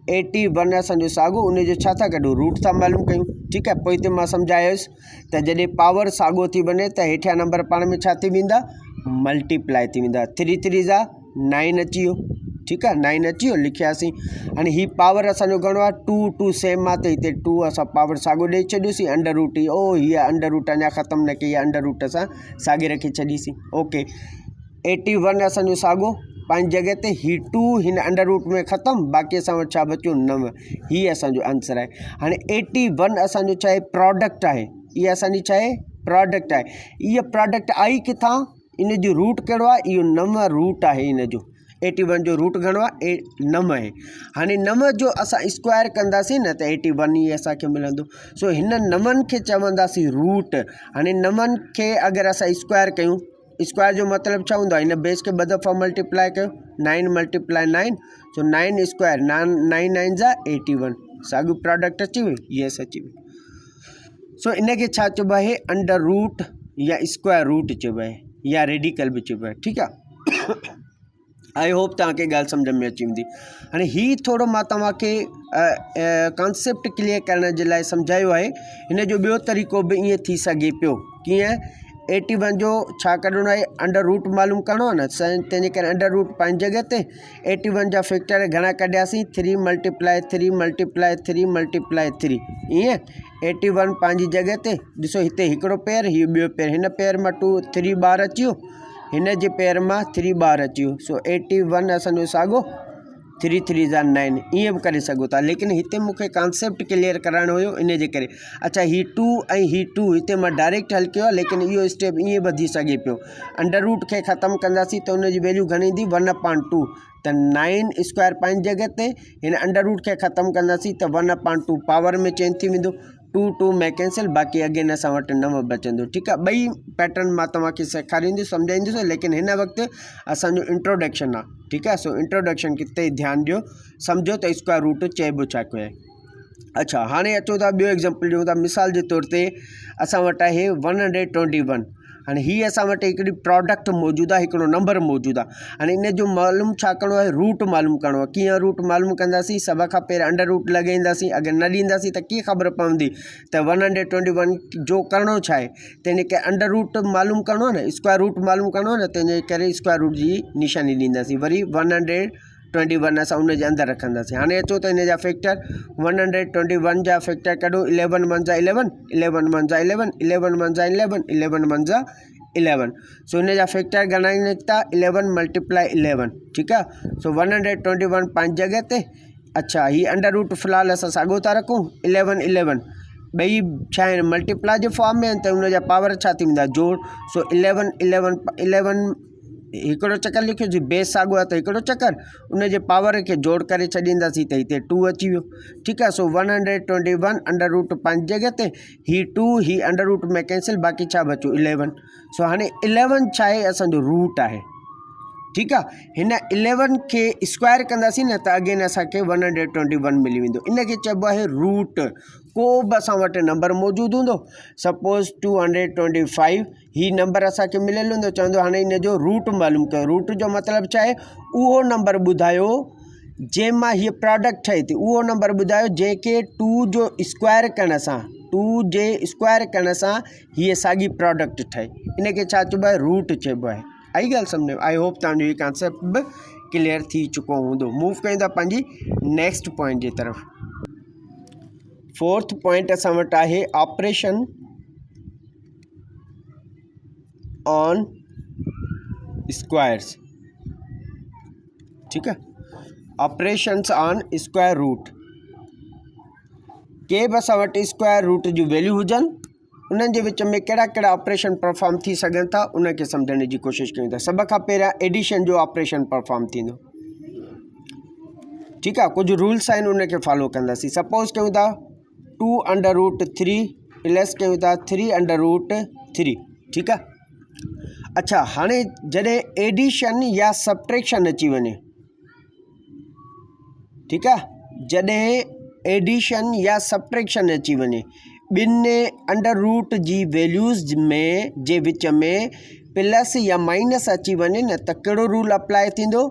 Speaker 1: 81 असांजो साॻियो, उनजो छा था कढूं, रूट था मालूम कयूं, ठीकु आहे। पोइ हिते मां सम्झायोसि त जॾहिं पावर साॻियो थी वञे त हेठियां नंबर पाण में छा थी वेंदा, मल्टीप्लाई थी वेंदा। 3 3 जा 9 अची वियो, ठीकु आहे, 9 अची वियो, लिखियासीं। हाणे ही पावर असांजो घणो आहे, 2 2 सेम आहे, त हिते 2 असां पावर साॻियो ॾेई छॾियोसीं। अंडर रूट ई, ओ हीअ अंडर रूट अञा ख़तमु न कई, हीअ अंडर रूट असां साॻे रखी छॾीसीं। ओके, 81 असांजो साॻियो पंहिंजी जॻह ते, ही 2 हिन अंडर रूट में ख़तमु, बाक़ी असां वटि छा बचियो 9। हीअ असांजो आंसर आहे। हाणे 81 असांजो छा आहे, प्रोडक्ट आहे, इहा असांजी छा आहे, प्रोडक्ट आहे। इहा प्रोडक्ट आई किथां, इन जो रूट कहिड़ो आहे, इहो 9 रूट आहे इन जो। 81 जो रूट घणो आहे, 9 आहे। हाणे 9 जो असां स्क्वायर कंदासीं न त 81 ई असांखे मिलंदो। सो हिन 9 खे चवंदासीं रूट। हाणे 9 खे अगरि असां स्क्वायर कयूं, स्क्वायर जो मतिलबु छा हूंदो आहे, हिन बेस खे 2 दफ़ा मल्टीप्लाई कयो, 9 × 9, सो 9 स्क्वायर, 9 9 जा 81, साॻियो प्रोडक्ट अची वई, येस अची वई। सो इनखे छा चइबो आहे, अंडर रूट या स्क्वायर रूट चइबो आहे, या रेडिकल बि चइबो आहे, ठीकु आहे। आई होप तव्हांखे ॻाल्हि सम्झ में अची वेंदी। हाणे हीउ थोरो मां तव्हांखे कॉन्सेप्ट क्लियर करण जे लाइ सम्झायो आहे। हिन जो ॿियो तरीक़ो बि ईअं थी सघे पियो, कीअं, 81 जो छा कढणो आहे, अंडर रूट मालूम करिणो आहे न, तंहिंजे करे अंडर रूट पंहिंजी जॻह ते। 81 जा फैक्टर घणा कढियासीं, 3 × 3 × 3 × 3, ईअं 81 पंहिंजी जॻह ते। ॾिसो, हिते हिकिड़ो पेयर, हीउ ॿियो पेयर, हिन पेयर मां 2 3 ॿाहिरि अची वियो, हिन जे पेयर मां 3 ॿाहिरि अची वियो। सो 81 असांजो साॻियो, 3 3 जा 9, ईअं बि करे सघो था, लेकिन हिते मूंखे कॉन्सेप्ट क्लियर कराइणो हुयो, इन जे करे। अच्छा, ही 2 ऐं ही 2 हिते मां डायरेक्ट हल कयो आहे, लेकिन इहो स्टेप ईअं वधी सघे पियो। अंडर रूट खे ख़तमु कंदासीं त उनजी वैल्यू घणी ईंदी, 1/2, त 9 स्क्वायर पंहिंजी जॻह ते, हिन अंडर रूट खे ख़तमु कंदासीं त 1/2 पावर में चेंज थी वेंदो, 2 2 में कैंसिल, बाक़ी अगेन असां वटि 9 बचंदो, ठीकु आहे। ॿई पैटर्न मां तव्हांखे सेखारींदुसि, सम्झाईंदुसि, लेकिन हिन वक़्तु असांजो इंट्रोडक्शन आहे, ठीकु आहे। सो इंट्रोडक्शन ते ध्यानु ॾियो, सम्झो त स्क्वायर रूट चइबो छा पियो आहे। अच्छा, हाणे अचो था ॿियो एग्ज़ाम्पल ॾियूं था। मिसाल जे तौर ते असां वटि आहे 121। हाणे हीअ असां वटि हिकिड़ी प्रोडक्ट मौजूदु आहे, हिकिड़ो नंबर मौजूदु आहे। हाणे इन जो मालूम छा करिणो आहे, रूट मालूम करिणो आहे। कीअं रूट मालूम कंदासीं, सभ खां पहिरियों अंडर रूट लॻाईंदासीं। अगरि न ॾींदासीं त कीअं ख़बर पवंदी त 121 जो करिणो छा आहे, तंहिंजे करे अंडर रूट मालूम करिणो आहे न, स्क्वायर रूट मालूम करिणो आहे न, तंहिंजे करे स्क्वायर रूट जी निशानी ॾींदासीं। वरी 121 असां उन जे अंदरि रखंदासीं। हाणे अचो त हिन जा फैक्टर, 121 जा फैक्टर कढो, 11 1 जा 11, 11 1 जा 11, 11 1 जा 11, 11 1 जा 11। सो हिन जा फैक्टर घणा निकिता, 11 × 11, ठीकु आहे। सो 121 पंहिंजी जॻह ते। अच्छा, हीअ अंडर रूट फ़िलहालु असां साॻियो था रखूं, 11 11, ॿई छा आहिनि मल्टीप्लाई जे फॉर्म में आहिनि त उन जा पावर छा थी वेंदा जोड़। सो 11 हिकिड़ो चकर लिखियोसीं, बेस साॻियो आहे त हिकिड़ो चकर उन जे पावर खे जोड़ करे छॾींदासीं त हिते 2 अची वियो। ठीकु आहे। सो 121 अंडर रूट पंहिंजी जॻह ते, ही 2 ही अंडर रूट में कैंसिल, बाक़ी छा बचियो 11। सो हाणे 11 छा आहे असांजो रूट आहे। ठीकु आहे। हिन 11 खे स्क्वायर कंदासीं न त अगेन असांखे 121 मिली वेंदो। इनखे चइबो आहे रूट। को बि असां वटि नंबर मौजूदु हूंदो, सपोज़ 225 ही नंबर असांखे मिलियल हूंदो, चवंदो हाणे इन जो रूट मालूम कयो। रूट जो मतिलबु छा आहे, उहो नंबर ॿुधायो जंहिंमां हीअ प्रोडक्ट ठहे थी, उहो नंबर ॿुधायो जंहिंखे 2 जो स्क्वायर करण सां, 2 जे स्क्वायर करण सां हीअ साॻी प्रोडक्ट ठहे। इनखे छा चइबो आहे, रूट चइबो आहे। आई ॻाल्हि सम्झ में? आई होप तव्हांजो हीअ कॉन्सेप्ट बि क्लियर थी चुको हूंदो। मूव कयूं था पंहिंजी नेक्स्ट पॉइंट जी तरफ़। फोर्थ पॉइंट असां वटि आहे ऑपरेशन ऑन स्क्वायर्स। ठीकु आहे। Operations on square root. के बि असां वटि स्क्वायर रूट जी वैल्यू हुजनि, उन्हनि जे विच में कहिड़ा कहिड़ा ऑपरेशन परफॉर्म थी सघनि था उनखे सम्झण जी कोशिशि कयूं था। सभ खां पहिरियां एडिशन जो ऑपरेशन परफॉर्म थींदो। ठीकु आहे। कुझु रूल्स आहिनि उनखे फॉलो कंदासीं। सपोज़ कयूं था 2 अंडर रूट 3 प्लस कयूं था 3 अंडर रूट 3। ठीकु आहे। अच्छा, हाणे जॾहिं एडिशन या सब्ट्रैक्शन अची वञे, ठीकु आहे, जॾहिं एडिशन या सब्ट्रैक्शन अची वञे, ॿिनि अंडर रूट जी वैल्यूज़ में जे विच में प्लस या माइनस अची वञे न त कहिड़ो रूल अप्लाई थींदो,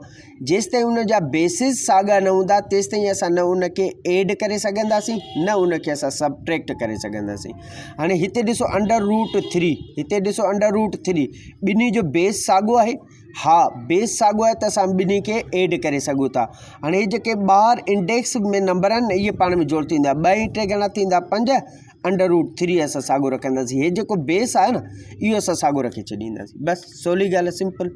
Speaker 1: जेसिताईं उन जा बेसिस साॻा न हूंदा तेसिताईं असां न उनखे एड करे सघंदासीं, न उनखे असां सब्ट्रैक्ट करे सघंदासीं। हाणे हिते ॾिसो अंडर रूट 3, हिते ॾिसो अंडर रूट 3, ॿिन्ही जो बेस साॻियो आहे। हा, बेस साॻियो आहे त असां ॿिन्ही खे एड करे सघूं था। हाणे हे जेके ॿाहिरि इंडेक्स में नंबर आहिनि न, इहे पाण में जोड़ थींदा। 2 × 3 घणा थींदा, 5। अंडर रूट 3 असां साॻियो रखंदासीं। हे जेको बेस आहे न, इहो असां साॻियो रखे छॾींदासीं। बसि सवली ॻाल्हि आहे, सिंपल।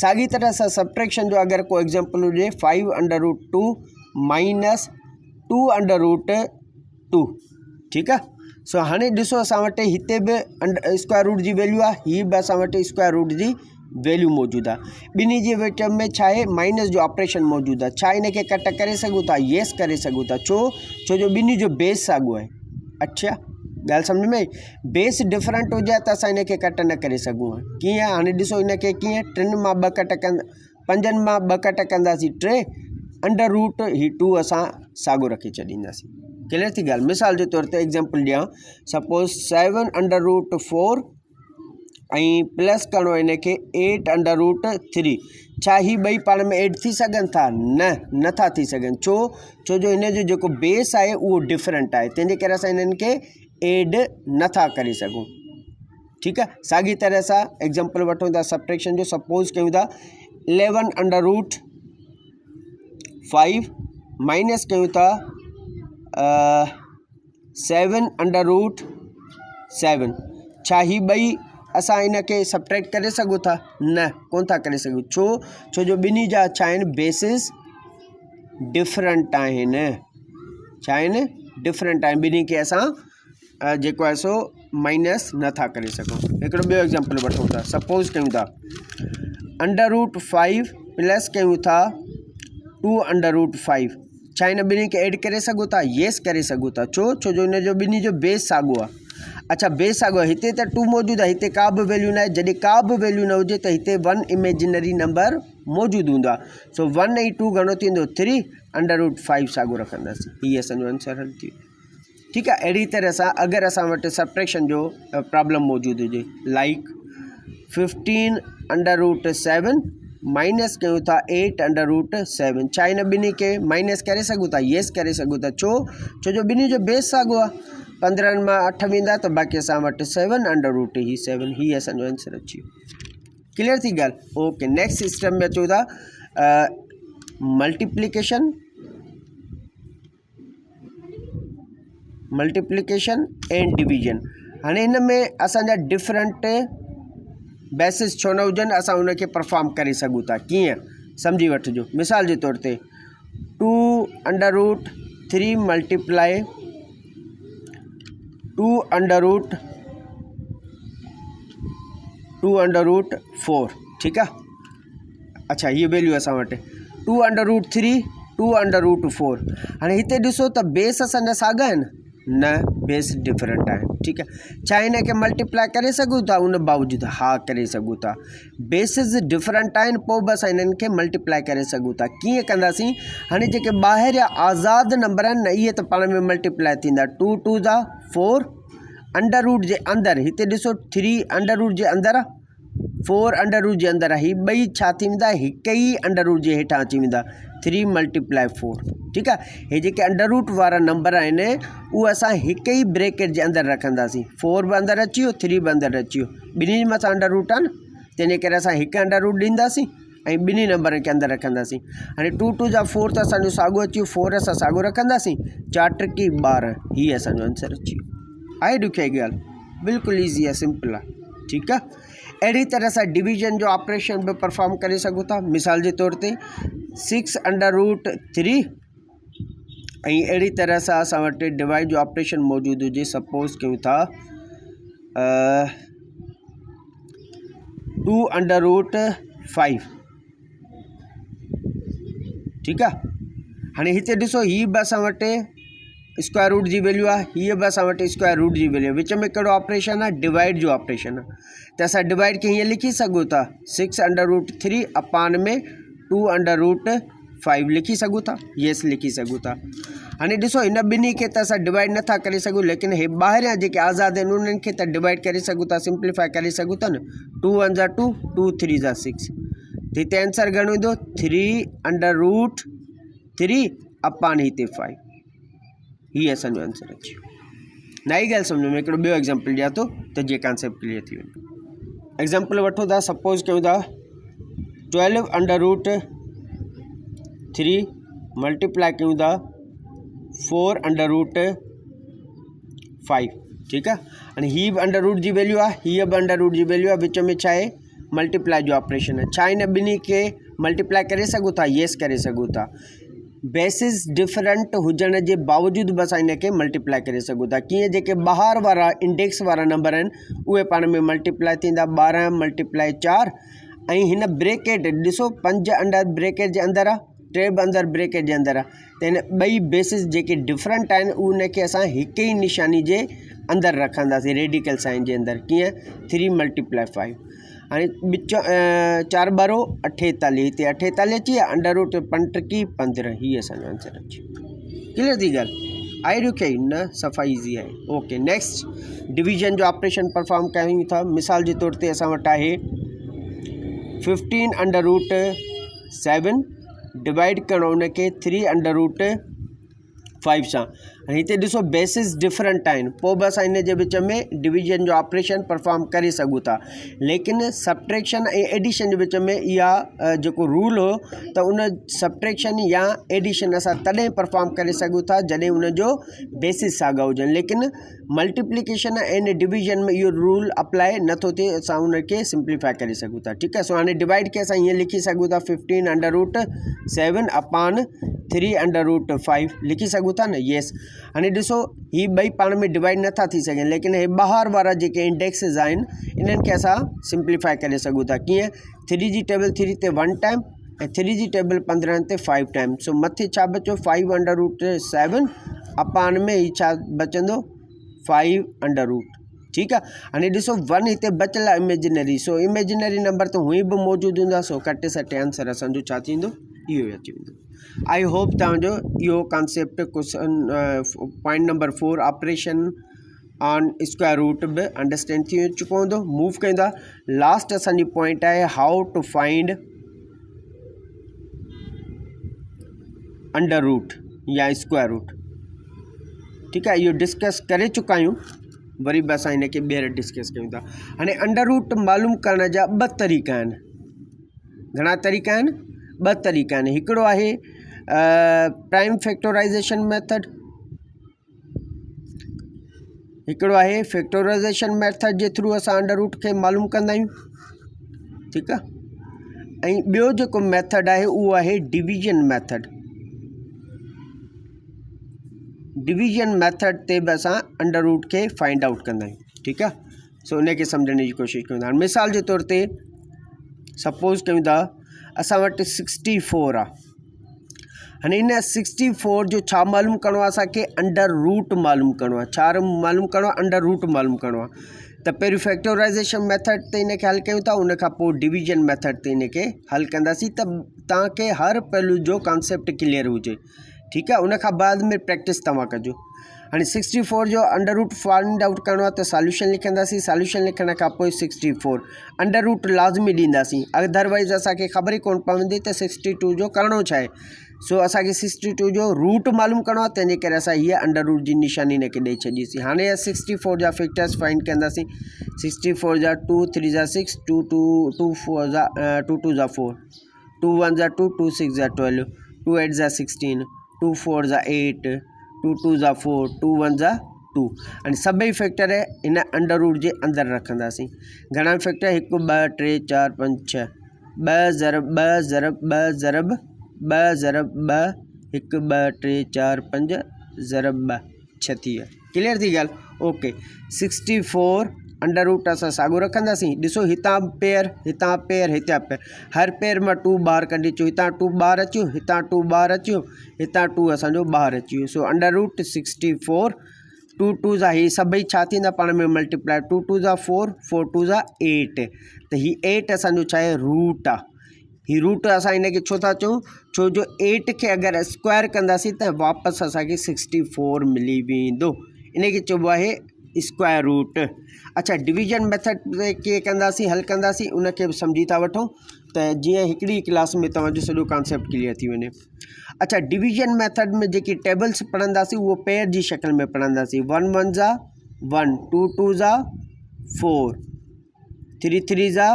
Speaker 1: साॻी तरह सां सब्ट्रैक्शन जो अगरि को एग्जाम्पल हुजे, 5 under root 2 minus 2 under root 2। ठीकु आहे। सो हाणे ॾिसो असां वटि हिते बि स्क्वायर रूट जी वैल्यू आहे, हीअ बि असां वटि स्क्वायर रूट जी वैल्यू मौजूदु आहे। ॿिन्ही जे विच में छा आहे, माइनस जो ऑपरेशन मौजूदु आहे। छा इनखे कट करे सघूं था? येस करे सघूं था। छो जो ॿिन्ही जो बेस साॻियो आहे। अच्छा, ॻाल्हि सम्झ में? बेस डिफरेंट हुजे त असां इनखे कट न करे सघूं। कीअं? हाणे ॾिसो इनखे कीअं, 3 मां 2 कट कंदा, 5 मां 2 कट कंदासीं 3, अंडर रूट ही 2 असां साॻियो रखे छॾींदासीं। क्लियर थी ॻाल्हि? मिसाल जे तौर ते एग्जाम्पल ॾियां, सपोज़ 7 अंडर रूट 4 ऐं प्लस करिणो इनखे 8 अंडर रूट 3। छा ही ॿई पाण में एड थी सघनि था? न, नथा थी सघनि। छो जो हिन जो जेको बेस आहे उहो डिफरेंट आहे, तंहिंजे करे असां इन्हनि खे एड नथा करे सघूं। ठीकु आहे। साॻी तरह सां एग्जाम्पल वठूं था सब्ट्रैक्शन जो। सपोज़ कयूं था 11 अंडर रूट 5 माइनस कयूं था 7 अंडर रूट 7। छा ही ॿई असां इनखे सब्ट्रैक्ट करे सघूं था? न, कोन था करे सघूं। छो जो ॿिन्ही जा छा आहिनि, बेसिस डिफरेंट आहिनि। छा आहिनि? डिफरेंट आहिनि। ॿिन्ही खे असां जेको आहे सो माइनस नथा करे सघूं। हिकिड़ो ॿियो एग्जाम्पल वठूं था। सपोज़ कयूं था अंडर रूट 5 प्लस कयूं था 2 अंडर रूट 5। छा हिन ॿिन्ही खे एड करे सघूं था? येस करे सघूं था। छो जो हिन जो ॿिन्ही जो बेस साॻियो आहे। अच्छा, बेस साॻियो आहे। हिते त 2 मौजूदु आहे, हिते का बि वैल्यू न आहे। जॾहिं का बि वैल्यू न हुजे त हिते 1 इमेजिनरी नंबर मौजूदु हूंदो आहे। सो 1 ऐं 2 घणो थींदो? 3 अंडर रूट 5 साॻियो रखंदासीं। हीअ असांजो आंसर हल थी। ठीकु आहे। अहिड़ी तरह सां अगरि असां वटि सब्ट्रैक्शन जो प्रॉब्लम मौजूदु हुजे, लाइक 15 अंडर रूट 7 माइनस कयूं था 8 अंडर रूट 7। छा हिन ॿिन्ही खे माइनस करे सघूं था? येस करे सघूं था। छो जो ॿिन्ही जो बेस साॻियो आहे। 15 मां 8 वेंदा त बाक़ी असां वटि 7 अंडर रूट ही 7। हीअ असांजो आंसर अची वियो। क्लियर थी ॻाल्हि? ओके, नेक्स्ट सिस्टम में अचूं था मल्टीप्लिकेशन एंड डिवीजन। हाणे हिन में असांजा डिफरेंट बेसिस छो न हुजनि, असां उनखे परफॉर्म करे सघूं था। कीअं? सम्झी वठिजो। मिसाल जे तौर ते 2 under root 3 multiply 2 under root 4 ठीक है। अच्छा ये वैल्यू असां वटि 2 अंडर रूट 3 2 अंडर रूट 4। हाँ हिते ॾिसो त बेस असांजा साॻा आहिनि न, बेस डिफरेंट आहिनि ठीक है। छा इन खे मल्टीप्लाई करे सघूं था उन बावजूदि? हा करे सघूं था। बेसिस डिफरेंट आहिनि पोइ बि असां इन्हनि खे मल्टीप्लाई करे सघूं था। कीअं कंदासीं? हाणे जेके ॿाहिरि आज़ाद नंबर आहिनि न इहे त पाण में मल्टीप्लाई थींदा। 2 2 जा 4 अंडर रूट जे अंदरि, हिते ॾिसो 3 अंडर रूट जे अंदरि आहे, 4 अंडर रूट जे अंदरि आहे। हीअ ॿई छा थी वेंदा? हिक ई अंडर रूट जे हेठां अची वेंदा। 3 मल्टीप्लाई 4 ठीकु आहे। हे जेके अंडर रूट वारा नंबर आहिनि उहे असां हिक ई ब्रेकेट जे अंदरि रखंदासीं। 4 बि अंदरि अची वियो, 3 बि अंदरि अची वियो, ॿिन्ही मथां अंडर रूट आहे न, तंहिंजे करे असां हिकु अंडर रूट ॾींदासीं ऐं ॿिन्ही नंबरनि खे अंदरि रखंदासीं। हाणे 2 2 जा 4 त असांजो साॻियो अची वियो, 4 असां साॻियो रखंदासीं, 4 टिकी 12, हीअ असांजो आंसर अची वियो। आहे ॾुखियाई ॻाल्हि? बिल्कुलु ईज़ी आहे, सिंपल आहे ठीकु आहे। अहिड़ी तरह सां डिवीजन जो ऑपरेशन बि परफॉर्म करे सघूं था। मिसाल जे तौर ते 6 अंडर रूट 3 ऐं अहिड़ी तरह सां असां वटि डिवाइड जो ऑपरेशन मौजूदु हुजे। सपोज़ कयूं था 2 अंडर रूट 5 ठीकु आहे। हाणे हिते ॾिसो हीअ बि असां वटि स्क्वायर रूट जी वैल्यू आहे, हीअ बि असां वटि स्क्वायर रूट जी वैल्यू आहे। विच में कहिड़ो ऑपरेशन आहे? डिवाइड जो ऑपरेशन आहे। त असां डिवाइड खे हीअं लिखी सघूं था 6 अंडर रूट 3 अपान में 2 अंडर रूट 5 लिखी सघूं था। येस लिखी सघूं था। हाणे ॾिसो हिन ॿिन्ही खे त असां डिवाइड नथा करे सघूं, लेकिन हे ॿाहिरियां जेके आज़ाद आहिनि उन्हनि खे त डिवाइड करे सघूं था, सिंप्लीफाई करे सघूं था न। 2 1 जा 2, 2 3 जा 6, त हिते आंसर घणो ईंदो? 3 अंडर रूट 3 अपान हिते 5, हीअ असांजो आंसर अची वियो। नई ॻाल्हि सम्झ में। हिकिड़ो ॿियो एग्ज़ाम्पल ॾियां थो त जीअं कॉन्सेप्ट क्लियर थी वञे। एग्ज़ाम्पल वठो था, सपोज़ कयूं था 12 अंडर रूट 3 मल्टीप्लाई कयूं था 4 अंडर रूट 5 ठीकु आहे। हाणे हीअ बि अंडर रूट जी वैल्यू आहे, हीअ बि अंडर रूट जी वैल्यू आहे, विच में छा आहे? मल्टीप्लाई जो ऑपरेशन आहे। छा इन ॿिन्ही खे मल्टीप्लाई करे सघूं था? येस करे सघूं था। बेसिस डिफरेंट हुजण जे बावजूदि बि असां इन खे मल्टीप्लाई करे सघूं था। कीअं? जेके ॿाहिरि वारा इंडेक्स वारा नंबर आहिनि उहे पाण में मल्टीप्लाई थींदा। 12 मल्टीप्लाई 4 ऐं हिन ब्रेकेट ॾिसो 5 अंडर ब्रेकेट जे अंदरि आहे, 3 बि अंदरि ब्रेकेट जे अंदरि आहे, त हिन ॿई बेसिस जेके डिफरेंट आहिनि उनखे असां हिक ई निशानी जे अंदरि रखंदासीं, रेडिकल साइन जे अंदरि। कीअं? 3 मल्टीप्लाई 5। हाणे 4 ॿारो 48, हिते 48 अची विया, अंडर रूट 5 टिकी 15, हीअ असांजो आंसर अची वियो। क्लियर थी ॻाल्हि? आहे ॾुखियाई न? सफ़ा ईज़ी आहे। ओके नेक्स्ट डिवीजन जो ऑपरेशन परफॉर्म कयूं था। मिसाल जे तौर ते असां वटि आहे 15 अंडर रूट 7 डिवाइड करणो उनखे 3 अंडर रूट 5 सां। हाणे हिते ॾिसो बेसिस डिफरेंट आहिनि, पोइ बि असां इन जे विच में डिवीजन जो ऑपरेशन परफॉर्म करे सघूं था। लेकिन सब्ट्रैक्शन ऐं एडिशन जे विच में इहा जेको रूल हो त उन सब्ट्रैक्शन या एडिशन असां तॾहिं परफॉर्म करे सघूं था जॾहिं उनजो बेसिस साॻा हुजनि, लेकिन मल्टीप्लिकेशन ऐं डिवीजन में इहो रूल अप्लाई नथो थिए, असां उनखे सिंप्लीफाई करे सघूं था। ठीकु आहे। सो हाणे डिवाइड खे असां हीअं लिखी सघूं था 15 अंडर रूट 7 अपान 3 अंडर रूट 5 लिखी सघूं था न। येस। हाणे ॾिसो ही ॿई पाण में डिवाइड नथा थी सघनि, लेकिन हे ॿाहिरि वारा जेके इंडेक्सिस आहिनि इन्हनि खे असां सिंप्लीफाई करे सघूं था। कीअं? 3 जी टेबल 3 ते 1 टाइम ऐं 3 जी टेबल 15 ते 5 टाइम। सो मथे छा बचो? 5 अंडर रूट 7 अपान में ही छा बचंदो? 5 अंडर रूट। ठीकु आहे। हाणे ॾिसो 1 हिते बचियल आहे इमेजिनरी, सो इमेजिनरी नंबर त हुई बि मौजूदु हूंदा, सो कटे सटे आंसर असांजो छा थींदो? इहो ई अची वेंदो। आई होप तव्हांजो इहो concept question point number 4 operation on square root बि अंडरस्टैंड थी चुको हूंदो। मूव कंदा। लास्ट असांजी पॉइंट आहे how to find under root या स्क्वायर रूट। ठीकु आहे। इहो डिस्कस करे चुका आहियूं, वरी बि असां हिनखे ॿीहर डिस्कस कयूं था। हाणे अंडर रूट मालूम करण जा 2 तरीक़ा आहिनि। घणा तरीक़ा आहिनि? 2 तरीक़ा आहिनि। हिकिड़ो आहे प्राइम फैक्टराइज़ेशन मेथड, हिकिड़ो आहे फैक्टराइज़ेशन मेथड जे थ्रू असां अंडर रूट खे मालूम कंदा आहियूं। ठीकु आहे। ऐं ॿियो जेको मेथड आहे उहो आहे डिवीजन मेथड। डिवीजन मेथड ते भी असां अंडर रूट के फाइंड आउट कंदा आहियूं। ठीक है, सो उनके समझने की कोशिश कंदा। मिसाल के तौर पे सपोज कयूं था असां वटि 64 आ। हाँ इन 64 जो छा मालूम करणो आहे असांखे अंडर रूट मालूम करणो आहे। छा मालूम करणो आहे? अंडर रूट मालूम करणो आहे। तो पहिरियों फैक्टराइजेशन मेथड ते इनके हल कयूं था, उन खां पोइ डिवीजन मेथड ते इनके हल कंदासीं त तव्हांखे हर पहलू जो कॉन्सेप्ट क्लियर हुजे। ठीक है, उन खां बाद में प्रैक्टिस तव्हां कजो। हाँ 64 जो अंडर रूट फाइंड आउट करणो आहे तो सॉल्यूशन लिखंदासीं। सॉल्यूशन लिखण खां पोइ 64 अंडर रूट लाज़मी ॾींदासीं, अदरवाइज़ असांखे ख़बर ई कोन पवंदी त 62 जो करणो छा आहे। सो असांखे 62 जो रूट मालूम करणो आहे, तंहिंजे करे असां हीअ अंडर रूट जी निशानी हिनखे ॾेई छॾीसीं। हाणे 64 जा फैक्टर्स फाइंड कंदासीं। 64 जा 2 3 जा 6, 2 2 4 जा 2 2 जा 4, 2 1 जा 2, 2 6 जा 12, 2 8 जा 16, 2 4 जा 8, 2 2 जा 4, 2 1 जा 2 ऐं सभई फैक्टर इन अंडर रूट के अंदर रखंदासीं। घणा फैक्टर 1 2 3 4 5 6, 2 ज़रब 2 ज़रब 2 ज़रब 2 ज़रब 2, 1 2 3 4 5 ज़रब 2 6 थी विया। क्लियर थी ॻाल्हि? ओके 64 अंडर रूट असां साॻियो रखंदासीं। ॾिसो हितां पेयर हितां पेयर हितां पेयर, हर पेयर में 2 ॿाहिरि कढी अचो। हितां 2 ॿाहिरि अचो, हितां 2 ॿाहिरि अचो, हितां 2 असांजो ॿाहिरि अची वियो। सो अंडर रूट 64 2 2 जा ही सभई छा थींदा पाण में मल्टीप्लाई, 2 2 जा 4, 4 2 जा 8, त ही 8 असांजो छा आहे? रूट आहे। ही रूट असां इनखे छो था चऊं? छो जो 8 खे अगरि स्क्वायर कंदासीं त वापसि असांखे 64 मिली वेंदो, इनखे चइबो आहे स्क्वायर रूट। अच्छा, डिवीजन मेथड के कंदासीं हल कंदासीं, उनखे बि सम्झी था वठूं त जीअं हिकिड़ी क्लास में तव्हांजो सॼो कॉन्सेप्ट क्लियर थी वञे। अच्छा, डिवीजन मेथड में जेकी टेबल्स पढ़ंदासीं उहो पेयर जी शक्ल में पढ़ंदासीं। 1 1 जा 1, 2 2 जा 4, 3 3 जा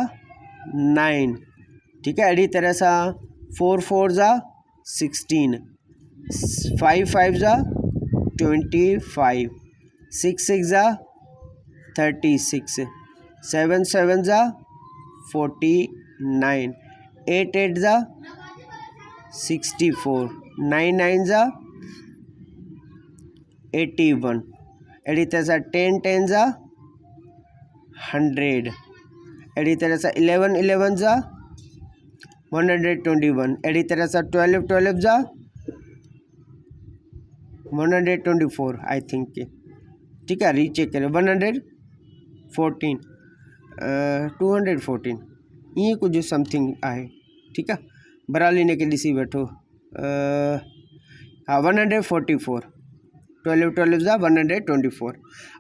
Speaker 1: 9। ठीक है, अड़ी तरह से 4 4 जा 16, 5 5 जा 25, 6 6 जा 36, 7 7 जा 49, 8 8 जा 64, 9 9 जा 81, अड़ी तरह से 10 10 जा 100, अड़ी तरह से 11 11 जा 121, अड़ी तरह से 12 12 जा 124 आई थिंक। ठीक है, रीचेक करें 114 214 ये कुछ समथिंग है। ठीक है, बराली इनके ॾिसी वठो। हाँ 144, 12 12 जा 124।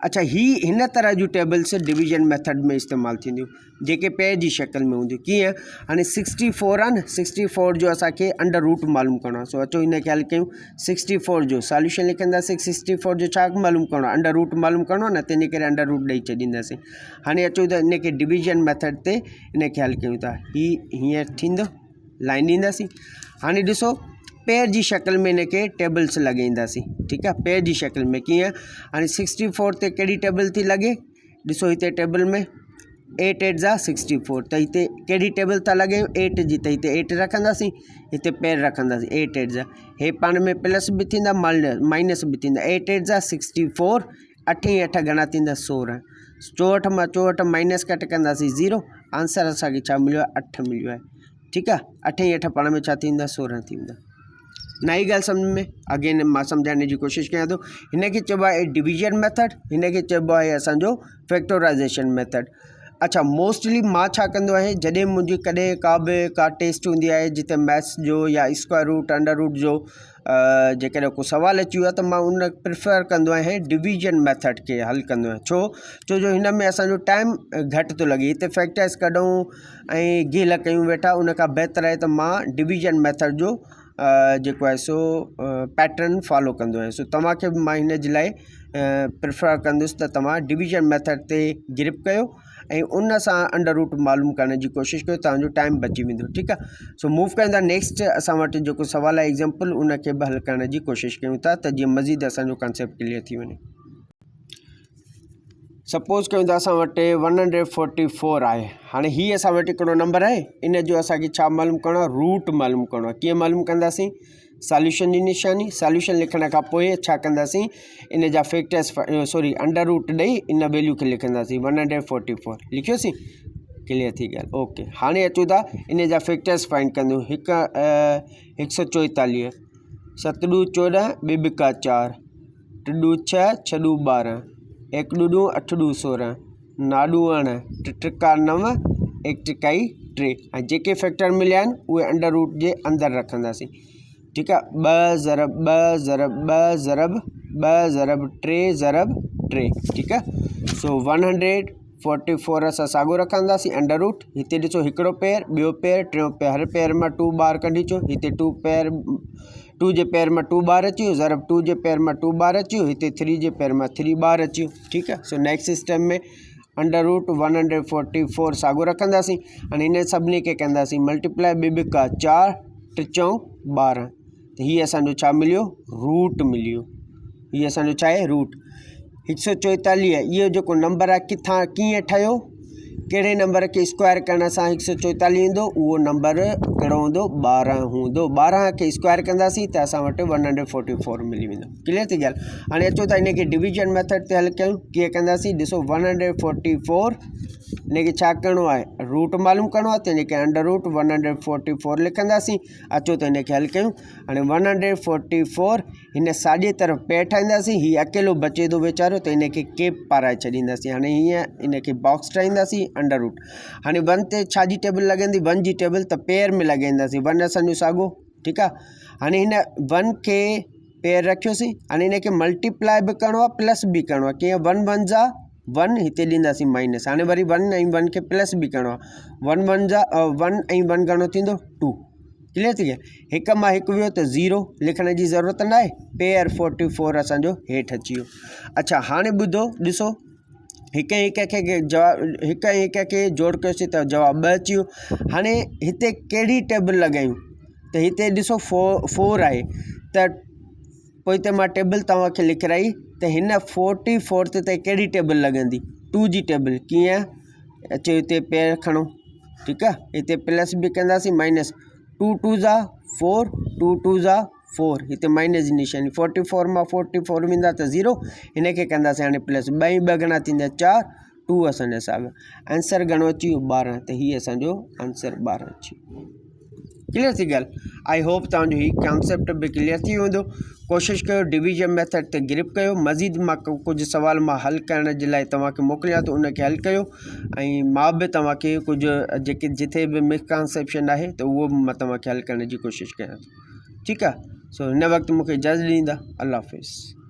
Speaker 1: अच्छा, ही इन तरह जो टेबल्स डिवीजन मेथड में इस्तेमाल थींदियूं जेके पेयर जी शक्ल में हूंदियूं। कीअं? हाणे 64 आहे न, 64 जो असांखे अंडर रूट मालूम करणो आहे। सो अचो इनखे हल कयूं। 64 जो सॉल्यूशन लिखंदासीं। 64 जो छा मालूम करणो आहे? अंडर रूट मालूम करणो आहे न, तंहिंजे करे अंडर रूट ॾेई छॾींदासीं। हाणे अचो त इनखे डिवीजन मेथड ते इनखे हल कयूं था। ही हीअं थींदो, लाइन ॾींदासीं। हाणे ॾिसो पेयर जी शक्ल में इनके टेबल्स लॻाईंदासीं। ठीक है, पेयर जी शक्ल में कीअं? हाणे 64 ते कहिड़ी टेबल थी लॻे? ॾिसो हिते टेबल में 8 8 जा 64, त हिते कहिड़ी टेबल था लॻायूं? 8 जी, त हिते 8 रखंदासीं, हिते पेयर रखंदासीं 8 8 जा। हे पाण में प्लस भी थींदा माइनस भी थींदा। 8 8 जा 64, 8 8 घणा थींदा? 16। 64 मां 64 माइनस कट कंदासीं 0, आंसर असांखे छा मिलियो आहे? 8 मिलियो आहे। ठीक है, 8 8 पाण में छा थींदा? 16 थींदा। नई ॻाल्हि सम्झ में अगेन मां सम्झाइण जी कोशिशि कयां थो। हिनखे चइबो आहे डिवीजन मेथड, हिनखे चइबो आहे असांजो फैक्टराइजेशन मेथड। अच्छा, मोस्टली मां छा कंदो आहियां, जॾहिं मुंहिंजी कॾहिं का टेस्ट हूंदी आहे जिते मैथ्स जो या स्क्वायर रूट अंडर रूट जो जेकॾहिं को सवाल अची वियो आहे त मां उन प्रिफर कंदो आहियां डिवीजन मेथड के हल कंदो आहियां। छो जो हिन में असांजो टाइम घटि थो लॻे। हिते फैक्टर्स कढूं ऐं गिल कयूं वेठा, उन खां बहितर आहे त मां डिवीजन मेथड जो जेको आहे सो पैटर्न फॉलो कंदो आहियां। सो तव्हांखे बि मां हिन जे लाइ प्रिफर कंदुसि त तव्हां डिवीजन मेथड ते ग्रिप कयो ऐं उन सां अंडर रूट मालूम करण जी कोशिशि कयो, तव्हांजो टाइम बची वेंदो। ठीकु आहे, सो मूव कयूं था नेक्स्ट। असां वटि जेको सुवालु आहे एग्ज़ाम्पल, उनखे बि हल करण जी कोशिशि कयूं था त जीअं मज़ीद असांजो कॉन्सेप्ट क्लियर थी वञे। सपोज़ कयूं था असां वटि 144 आहे। हाणे हीअ असां वटि हिकिड़ो नंबर आहे, इन जो असांखे छा मालूम करणो आहे? रूट मालूम करणो आहे। कीअं मालूम कंदासीं? सॉल्यूशन जी निशानी। सॉल्यूशन लिखण खां पोइ छा कंदासीं, इन जा फैक्टर्स अंडर रूट ॾेई इन वैल्यू खे लिखंदासीं 144 लिखियोसीं। क्लियर थी ॻाल्हि। ओके, हाणे अचूं था इन जा फैक्टर्स फाइंड कंदो। 144 7 × 14 ॿ ॿ का 4 3 × 6 6 × 12 1 × 8 × 16 9 × 8 3 × 9 1 × 3 ऐं जेके फैक्टर मिलिया आहिनि उहे अंडर रूट जे अंदरि रखंदासीं। ठीकु आहे। 2 ज़रब 2 ज़रब 2 ज़रब 2 ज़रब 3 ज़रब 3। ठीकु आहे। सो 144 असां साॻियो रखंदासीं अंडर रूट। हिते ॾिसो हिकिड़ो पेयर, ॿियो पेयर, टियों पेयर, हर पेयर मां 2 ॿार कढी अचो। हिते 2 जे पेयर में 2 ॿार अची वियो, ज़रब 2 जे पेयर में 2 ॿार अची वियो, हिते 3 जे पेयर में 3 ॿार अची वियो। ठीकु आहे। सो नेक्स्ट सिस्टम में अंडर रूट 144 साॻियो रखंदासीं। हाणे हिन सभिनी खे कंदासीं मल्टीप्लाई 2 ॿ का 4 3 4 12। त हीअ असांजो छा मिलियो, रूट मिलियो। हीअ असांजो छा आहे, रूट। 144 इहो जेको नंबर आहे किथां कीअं ठहियो, कहिड़े नंबर खे स्क्वायर करण सां 144 ईंदो, उहो नंबर कहिड़ो हूंदो, 12 हूंदो। 12 खे स्क्वायर कंदासीं त असां वटि 144 मिली वेंदो। क्लियर थी ॻाल्हि। हाणे अचो था इनखे डिवीजन मेथड ते हल कयूं। कीअं कंदासीं, ॾिसो 144 इनखे छा करिणो आहे, रूट मालूम करिणो आहे, त इनखे अंडर रूट 144 लिखंदासीं। अचो त इनखे हल कयूं। हाणे 144 हिन साॼे तरफ़ पेर ठाहींदासीं, हीअ अकेलो बचे थो वीचारो, त इनखे केप पाराए छॾींदासीं। हाणे हीअं इनखे बॉक्स ठाहींदासीं अंडर रूट। हाणे 1 ते छाजी टेबल लॻंदी, 1 जी टेबल, त पेयर में लॻाईंदासीं। 1 असांजो साॻियो। ठीकु आहे। हाणे हिन 1 खे पेयर रखियोसीं। हाणे इनखे मल्टीप्लाई बि करिणो आहे, प्लस बि करिणो आहे। कीअं, 1 1 जा 1, हिते ॾींदासीं माइनस। हाणे वरी 1 ऐं 1 खे प्लस बि करिणो आहे। 1 1 जा 1 ऐं 1 घणो थींदो, 2। क्लियर थी वियो। हिक मां हिकु वियो त 0 लिखण जी ज़रूरत न आहे। पेयर 44 असांजो हेठि अची वियो। अच्छा, हाणे ॿुधो, ॾिसो हिक हिक खे जोड़ कयोसीं त जवाबु 2 अची वियो। हाणे हिते कहिड़ी टेबल लॻायूं, त हिते ॾिसो 4 आहे, त पोइ त मां टेबल तव्हांखे लिखाई, त हिन 44 ते कहिड़ी टेबल लॻंदी, 2 जी टेबल। कीअं, अचो हिते पेयर खणो। ठीकु आहे। हिते प्लस बि कंदासीं, माइनस 2 2 जा 4 2 2 जा 4, हिते माइनस जी निशानी। 44 मां 44 वेंदा त 0, हिनखे कंदासीं हाणे प्लस। 2 ऐं 2 घणा थींदा, 4, 2 असांजा साॻिया। आंसर घणो अची वियो, 12। त हीअ असांजो आंसर 12 अची वियो। क्लियर थी ॻाल्हि। आई होप तव्हांजो हीउ कॉन्सेप्ट बि क्लियर थी वेंदो। कोशिशि कयो डिवीजन मेथड ते ग्रिप कयो। मज़ीद मां कुझु सुवाल मां हल करण जे लाइ तव्हांखे मोकिलियां थो, उनखे हल कयो। ऐं मां बि तव्हांखे कुझु जेके जिथे बि मिसकॉन्सेप्शन आहे त उहो बि मां तव्हांखे हल करण जी कोशिशि कयां थो। ठीकु आहे। सो हिन वक़्तु मूंखे इजाज़त ॾींदा। अल्लाह हाफ़िज़।